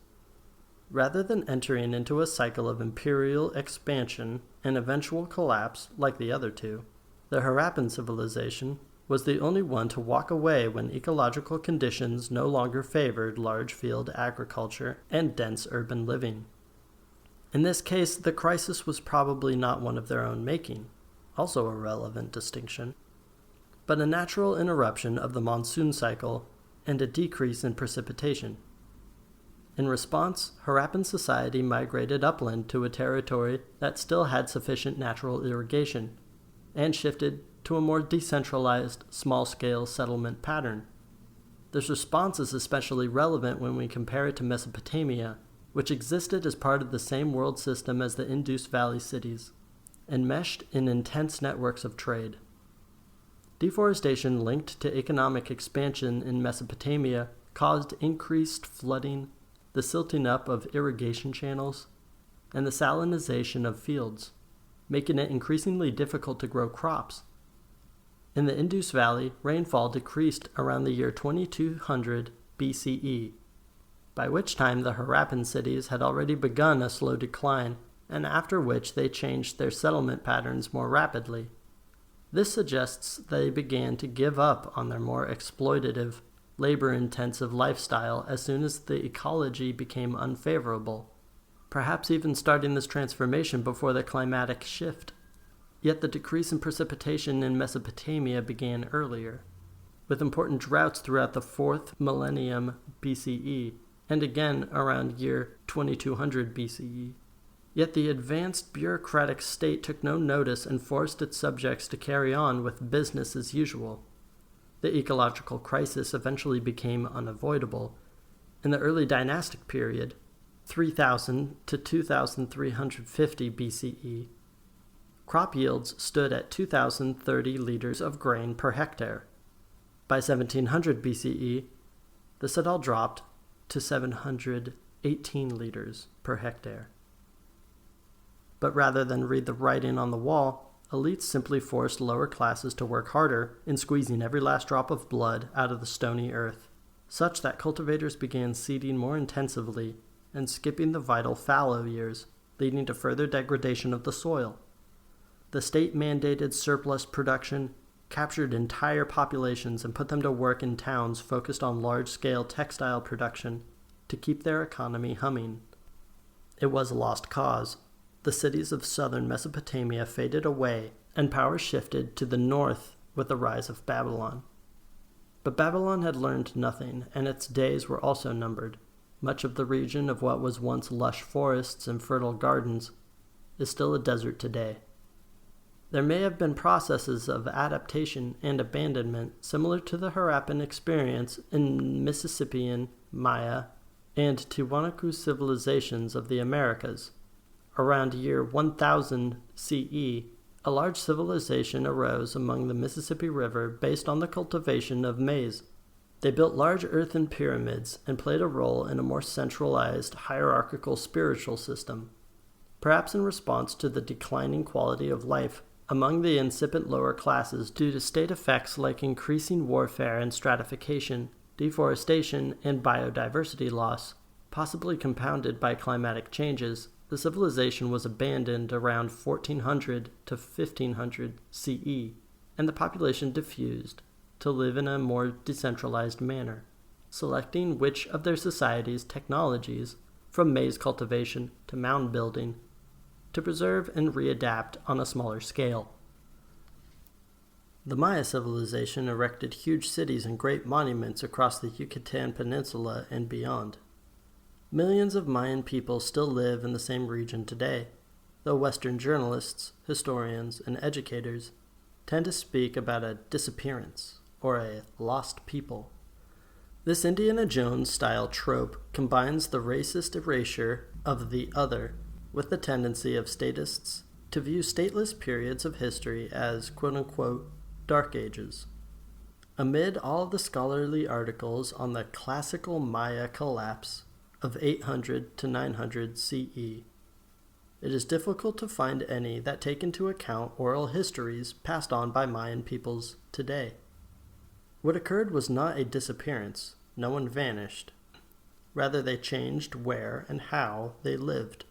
Speaker 1: Rather than entering into a cycle of imperial expansion and eventual collapse like the other 2, the Harappan civilization was the only one to walk away when ecological conditions no longer favored large field agriculture and dense urban living. In this case, the crisis was probably not one of their own making, also a relevant distinction, but a natural interruption of the monsoon cycle and a decrease in precipitation. In response, Harappan society migrated upland to a territory that still had sufficient natural irrigation, and shifted to a more decentralized, small-scale settlement pattern. This response is especially relevant when we compare it to Mesopotamia, which existed as part of the same world system as the Indus Valley cities, and meshed in intense networks of trade. Deforestation linked to economic expansion in Mesopotamia caused increased flooding, the silting up of irrigation channels, and the salinization of fields, making it increasingly difficult to grow crops. In the Indus Valley, rainfall decreased around the year 2200 BCE, by which time the Harappan cities had already begun a slow decline, and after which they changed their settlement patterns more rapidly. This suggests they began to give up on their more exploitative, labor-intensive lifestyle as soon as the ecology became unfavorable, perhaps even starting this transformation before the climatic shift. Yet the decrease in precipitation in Mesopotamia began earlier, with important droughts throughout the 4th millennium BCE, and again around year 2200 BCE. Yet the advanced bureaucratic state took no notice and forced its subjects to carry on with business as usual. The ecological crisis eventually became unavoidable. In the early dynastic period, 3000 to 2350 BCE, crop yields stood at 2,030 liters of grain per hectare. By 1700 BCE, this had all dropped to 718 liters per hectare. But rather than read the writing on the wall, elites simply forced lower classes to work harder in squeezing every last drop of blood out of the stony earth, such that cultivators began seeding more intensively and skipping the vital fallow years, leading to further degradation of the soil. The state-mandated surplus production captured entire populations and put them to work in towns focused on large-scale textile production to keep their economy humming. It was a lost cause. The cities of southern Mesopotamia faded away, and power shifted to the north with the rise of Babylon. But Babylon had learned nothing, and its days were also numbered. Much of the region of what was once lush forests and fertile gardens is still a desert today. There may have been processes of adaptation and abandonment similar to the Harappan experience in Mississippian, Maya, and Tiwanaku civilizations of the Americas. Around year 1000 CE, a large civilization arose among the Mississippi River based on the cultivation of maize. They built large earthen pyramids and played a role in a more centralized, hierarchical spiritual system, perhaps in response to the declining quality of life among the incipient lower classes due to state effects like increasing warfare and stratification, deforestation, and biodiversity loss, possibly compounded by climatic changes. The civilization was abandoned around 1400 to 1500 CE, and the population diffused to live in a more decentralized manner, selecting which of their society's technologies, from maize cultivation to mound building, to preserve and readapt on a smaller scale. The Maya civilization erected huge cities and great monuments across the Yucatan Peninsula and beyond. Millions of Mayan people still live in the same region today, though Western journalists, historians, and educators tend to speak about a disappearance or a lost people. This Indiana Jones-style trope combines the racist erasure of the other with the tendency of statists to view stateless periods of history as quote-unquote dark ages. Amid all the scholarly articles on the classical Maya collapse of 800 to 900 CE, it is difficult to find any that take into account oral histories passed on by Mayan peoples today. What occurred was not a disappearance. No one vanished. Rather, they changed where and how they lived.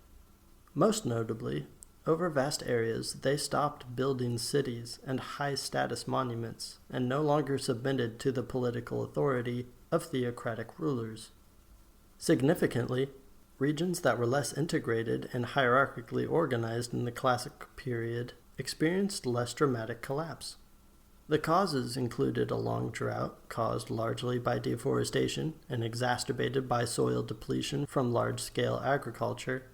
Speaker 1: Most notably, over vast areas, they stopped building cities and high-status monuments and no longer submitted to the political authority of theocratic rulers. Significantly, regions that were less integrated and hierarchically organized in the classic period experienced less dramatic collapse. The causes included a long drought caused largely by deforestation and exacerbated by soil depletion from large-scale agriculture,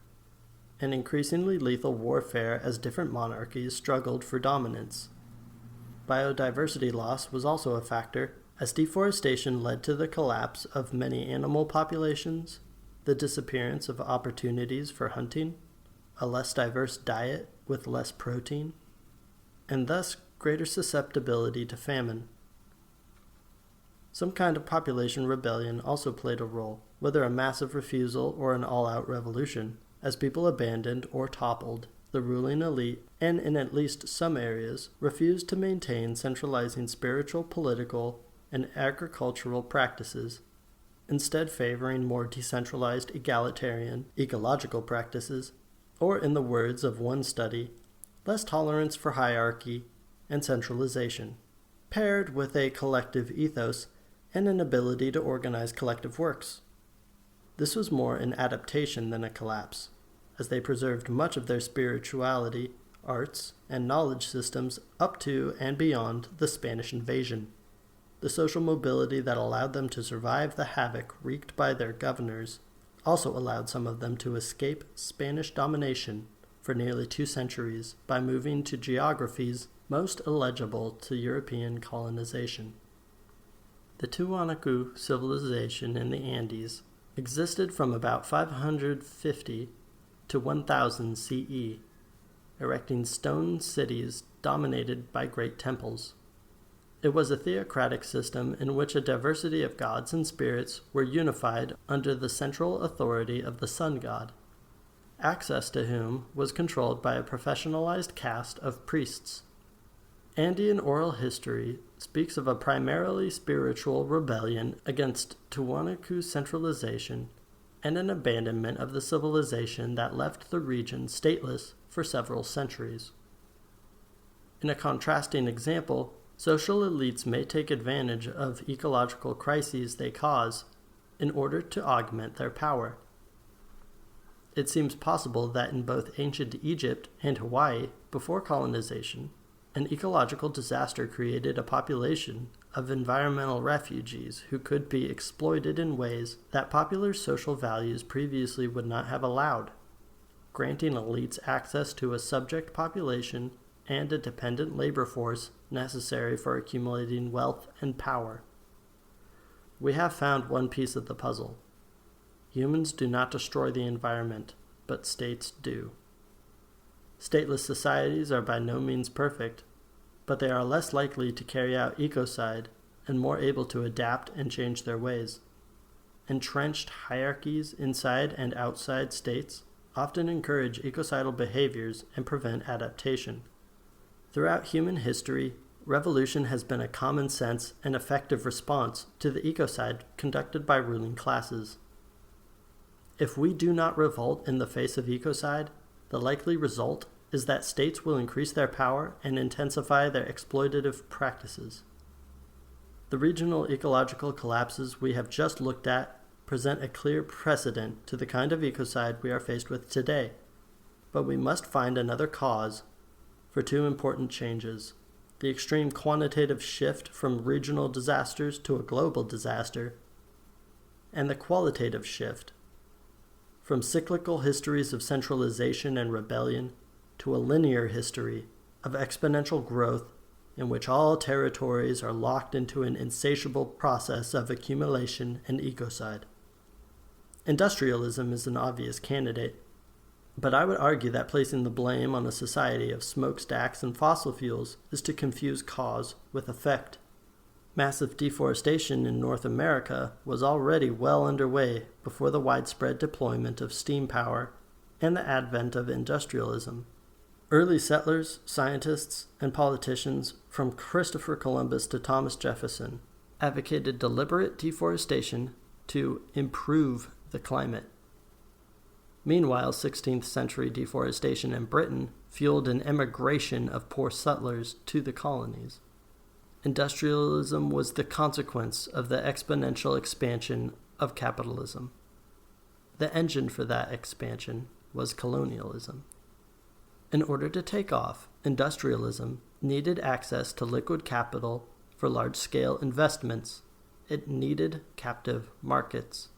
Speaker 1: and increasingly lethal warfare as different monarchies struggled for dominance. Biodiversity loss was also a factor, as deforestation led to the collapse of many animal populations, the disappearance of opportunities for hunting, a less diverse diet with less protein, and thus greater susceptibility to famine. Some kind of population rebellion also played a role, whether a massive refusal or an all-out revolution, as people abandoned or toppled the ruling elite and, in at least some areas, refused to maintain centralizing spiritual, political, and agricultural practices, instead favoring more decentralized, egalitarian, ecological practices, or, in the words of one study, less tolerance for hierarchy and centralization, paired with a collective ethos and an ability to organize collective works. This was more an adaptation than a collapse, as they preserved much of their spirituality, arts, and knowledge systems up to and beyond the Spanish invasion. The social mobility that allowed them to survive the havoc wreaked by their governors also allowed some of them to escape Spanish domination for nearly 2 centuries by moving to geographies most illegible to European colonization. The Tiwanaku civilization in the Andes existed from about 550 to 1000 CE, erecting stone cities dominated by great temples. It was a theocratic system in which a diversity of gods and spirits were unified under the central authority of the sun god, access to whom was controlled by a professionalized caste of priests. Andean oral history speaks of a primarily spiritual rebellion against Tiwanaku centralization and an abandonment of the civilization that left the region stateless for several centuries. In a contrasting example, social elites may take advantage of ecological crises they cause in order to augment their power. It seems possible that in both ancient Egypt and Hawaii, before colonization, an ecological disaster created a population of environmental refugees who could be exploited in ways that popular social values previously would not have allowed, granting elites access to a subject population and a dependent labor force necessary for accumulating wealth and power. We have found one piece of the puzzle. Humans do not destroy the environment, but states do. Stateless societies are by no means perfect, but they are less likely to carry out ecocide and more able to adapt and change their ways. Entrenched hierarchies inside and outside states often encourage ecocidal behaviors and prevent adaptation. Throughout human history, revolution has been a common sense and effective response to the ecocide conducted by ruling classes. If we do not revolt in the face of ecocide, the likely result is that states will increase their power and intensify their exploitative practices. The regional ecological collapses we have just looked at present a clear precedent to the kind of ecocide we are faced with today, but we must find another cause for two important changes: the extreme quantitative shift from regional disasters to a global disaster, and the qualitative shift from cyclical histories of centralization and rebellion to a linear history of exponential growth in which all territories are locked into an insatiable process of accumulation and ecocide. Industrialism is an obvious candidate, but I would argue that placing the blame on a society of smokestacks and fossil fuels is to confuse cause with effect. Massive deforestation in North America was already well underway before the widespread deployment of steam power and the advent of industrialism. Early settlers, scientists, and politicians, from Christopher Columbus to Thomas Jefferson, advocated deliberate deforestation to improve the climate. Meanwhile, 16th century deforestation in Britain fueled an emigration of poor settlers to the colonies. Industrialism was the consequence of the exponential expansion of capitalism. The engine for that expansion was colonialism. In order to take off, industrialism needed access to liquid capital for large-scale investments. It needed captive markets.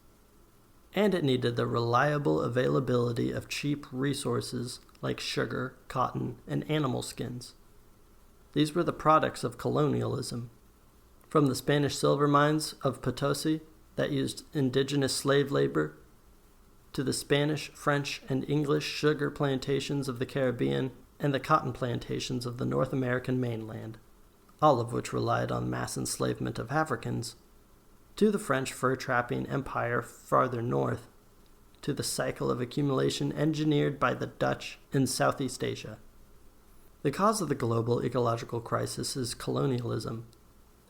Speaker 1: And it needed the reliable availability of cheap resources like sugar, cotton, and animal skins. These were the products of colonialism. From the Spanish silver mines of Potosi that used indigenous slave labor, to the Spanish, French, and English sugar plantations of the Caribbean and the cotton plantations of the North American mainland, all of which relied on mass enslavement of Africans, to the French fur-trapping empire farther north, to the cycle of accumulation engineered by the Dutch in Southeast Asia. The cause of the global ecological crisis is colonialism.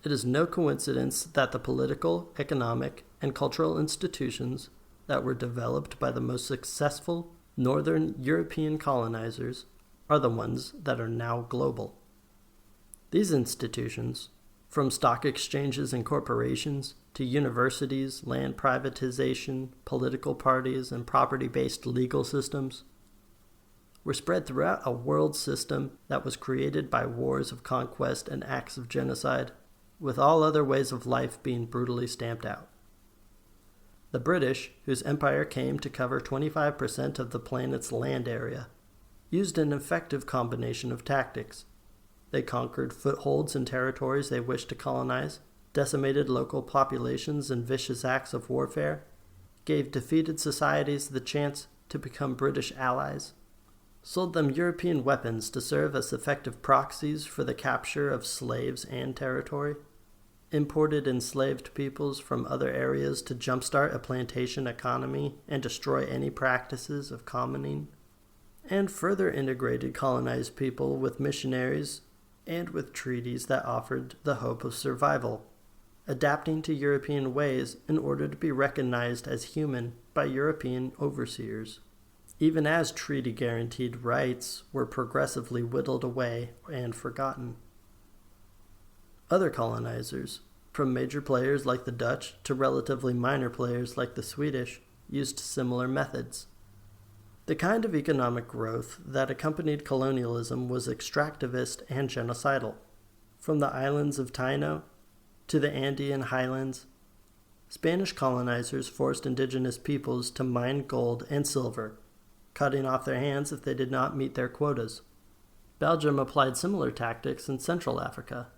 Speaker 1: It is no coincidence that the political, economic, and cultural institutions that were developed by the most successful Northern European colonizers are the ones that are now global. These institutions, from stock exchanges and corporations to universities, land privatization, political parties, and property-based legal systems, were spread throughout a world system that was created by wars of conquest and acts of genocide, with all other ways of life being brutally stamped out. The British, whose empire came to cover 25% of the planet's land area, used an effective combination of tactics. They conquered footholds in territories they wished to colonize, decimated local populations in vicious acts of warfare, gave defeated societies the chance to become British allies, sold them European weapons to serve as effective proxies for the capture of slaves and territory, imported enslaved peoples from other areas to jumpstart a plantation economy and destroy any practices of commoning, and further integrated colonized people with missionaries and with treaties that offered the hope of survival, adapting to European ways in order to be recognized as human by European overseers, even as treaty-guaranteed rights were progressively whittled away and forgotten. Other colonizers, from major players like the Dutch to relatively minor players like the Swedish, used similar methods. The kind of economic growth that accompanied colonialism was extractivist and genocidal. From the islands of Taino to the Andean highlands, Spanish colonizers forced indigenous peoples to mine gold and silver, cutting off their hands if they did not meet their quotas. Belgium applied similar tactics in Central Africa.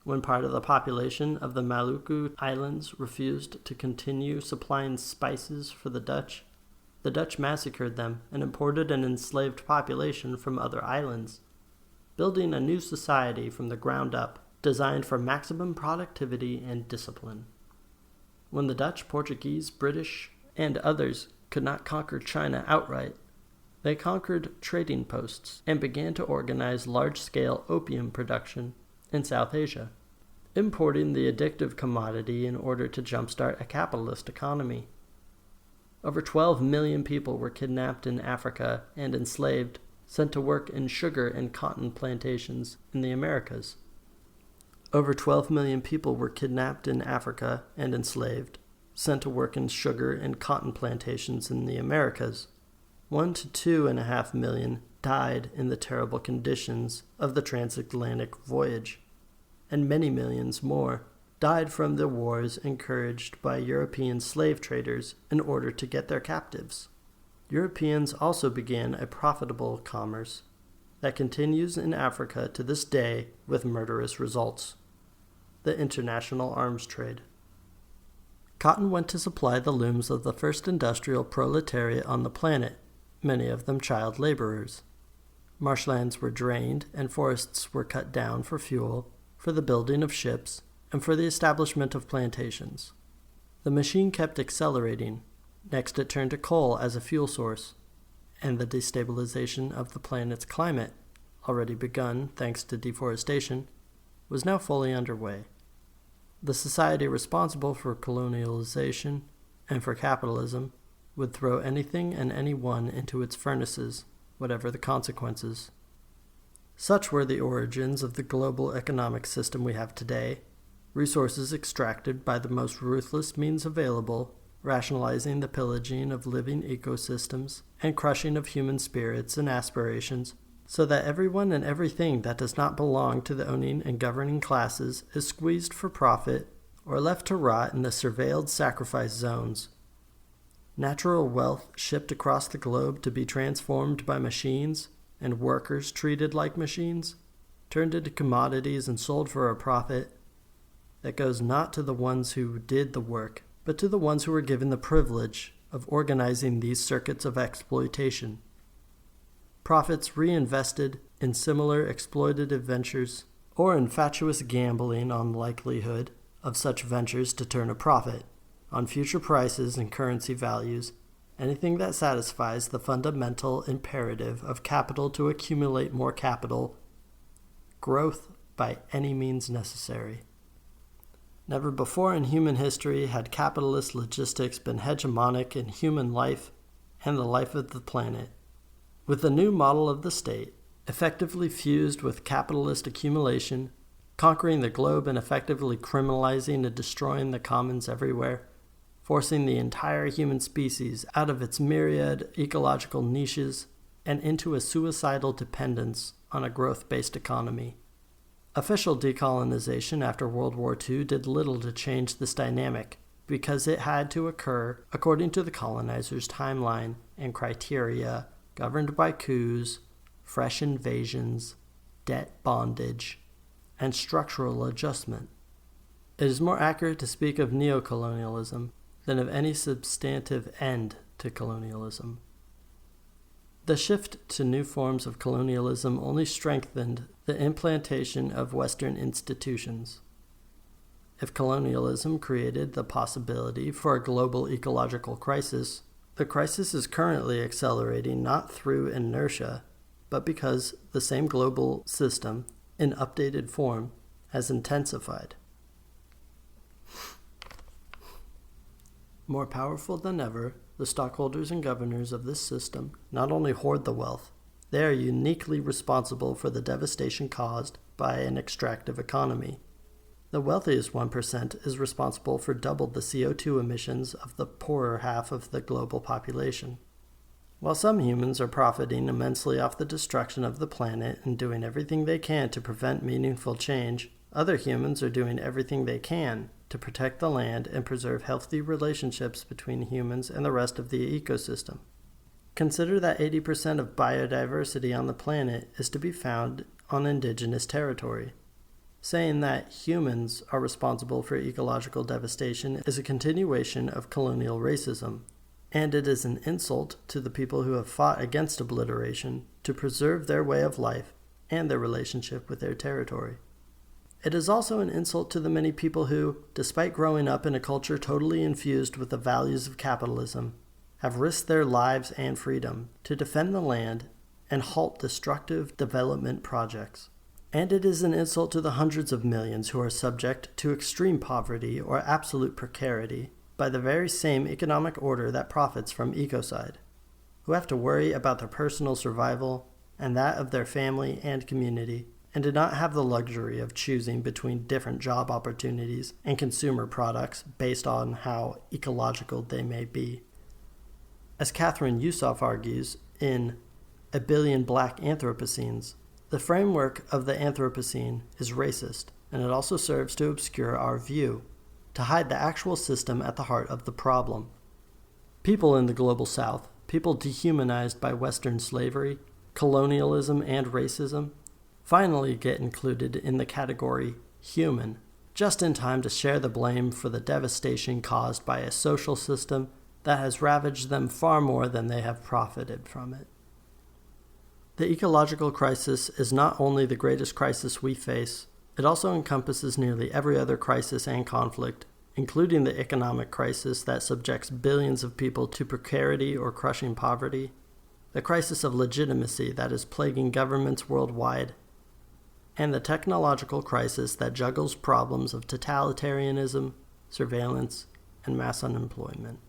Speaker 1: When part of the population of the Maluku Islands refused to continue supplying spices for the Dutch massacred them and imported an enslaved population from other islands, building a new society from the ground up, designed for maximum productivity and discipline. When the Dutch, Portuguese, British, and others could not conquer China outright, they conquered trading posts and began to organize large-scale opium production in South Asia, importing the addictive commodity in order to jumpstart a capitalist economy. Over 12 million people were kidnapped in Africa and enslaved, sent to work in sugar and cotton plantations in the Americas. Over 12 million people were kidnapped in Africa and enslaved, sent to work in sugar and cotton plantations in the Americas. 1 to 2.5 million died in the terrible conditions of the transatlantic voyage, and many millions more died from the wars encouraged by European slave traders in order to get their captives. Europeans also began a profitable commerce that continues in Africa to this day with murderous results: the international arms trade. Cotton went to supply the looms of the first industrial proletariat on the planet, many of them child laborers. Marshlands were drained and forests were cut down for fuel, for the building of ships, and for the establishment of plantations. The machine kept accelerating. Next it turned to coal as a fuel source, and the destabilization of the planet's climate, already begun thanks to deforestation, was now fully underway. The society responsible for colonialization and for capitalism would throw anything and anyone into its furnaces, whatever the consequences. Such were the origins of the global economic system we have today, resources extracted by the most ruthless means available, rationalizing the pillaging of living ecosystems and crushing of human spirits and aspirations, so that everyone and everything that does not belong to the owning and governing classes is squeezed for profit or left to rot in the surveilled sacrifice zones. Natural wealth shipped across the globe to be transformed by machines, and workers treated like machines, turned into commodities and sold for a profit that goes not to the ones who did the work, but to the ones who were given the privilege of organizing these circuits of exploitation. Profits reinvested in similar exploitative ventures, or in fatuous gambling on the likelihood of such ventures to turn a profit, on future prices and currency values, anything that satisfies the fundamental imperative of capital to accumulate more capital, growth by any means necessary. Never before in human history had capitalist logistics been hegemonic in human life and the life of the planet. With the new model of the state, effectively fused with capitalist accumulation, conquering the globe and effectively criminalizing and destroying the commons everywhere, forcing the entire human species out of its myriad ecological niches and into a suicidal dependence on a growth-based economy. Official decolonization after World War II did little to change this dynamic because it had to occur according to the colonizers' timeline and criteria, governed by coups, fresh invasions, debt bondage, and structural adjustment. It is more accurate to speak of neocolonialism than of any substantive end to colonialism. The shift to new forms of colonialism only strengthened the implantation of Western institutions. If colonialism created the possibility for a global ecological crisis, the crisis is currently accelerating not through inertia, but because the same global system, in updated form, has intensified. More powerful than ever, the stockholders and governors of this system not only hoard the wealth, they are uniquely responsible for the devastation caused by an extractive economy. The wealthiest 1% is responsible for double the CO2 emissions of the poorer half of the global population. While some humans are profiting immensely off the destruction of the planet and doing everything they can to prevent meaningful change, other humans are doing everything they can to protect the land and preserve healthy relationships between humans and the rest of the ecosystem. Consider that 80% of biodiversity on the planet is to be found on indigenous territory. Saying that humans are responsible for ecological devastation is a continuation of colonial racism, and it is an insult to the people who have fought against obliteration to preserve their way of life and their relationship with their territory. It is also an insult to the many people who, despite growing up in a culture totally infused with the values of capitalism, have risked their lives and freedom to defend the land and halt destructive development projects. And it is an insult to the hundreds of millions who are subject to extreme poverty or absolute precarity by the very same economic order that profits from ecocide, who have to worry about their personal survival and that of their family and community, and do not have the luxury of choosing between different job opportunities and consumer products based on how ecological they may be. As Catherine Yusof argues in A Billion Black Anthropocenes, the framework of the Anthropocene is racist, and it also serves to obscure our view, to hide the actual system at the heart of the problem. People in the global South, people dehumanized by Western slavery, colonialism, and racism, finally get included in the category human, just in time to share the blame for the devastation caused by a social system that has ravaged them far more than they have profited from it. The ecological crisis is not only the greatest crisis we face, it also encompasses nearly every other crisis and conflict, including the economic crisis that subjects billions of people to precarity or crushing poverty, the crisis of legitimacy that is plaguing governments worldwide, and the technological crisis that juggles problems of totalitarianism, surveillance, and mass unemployment.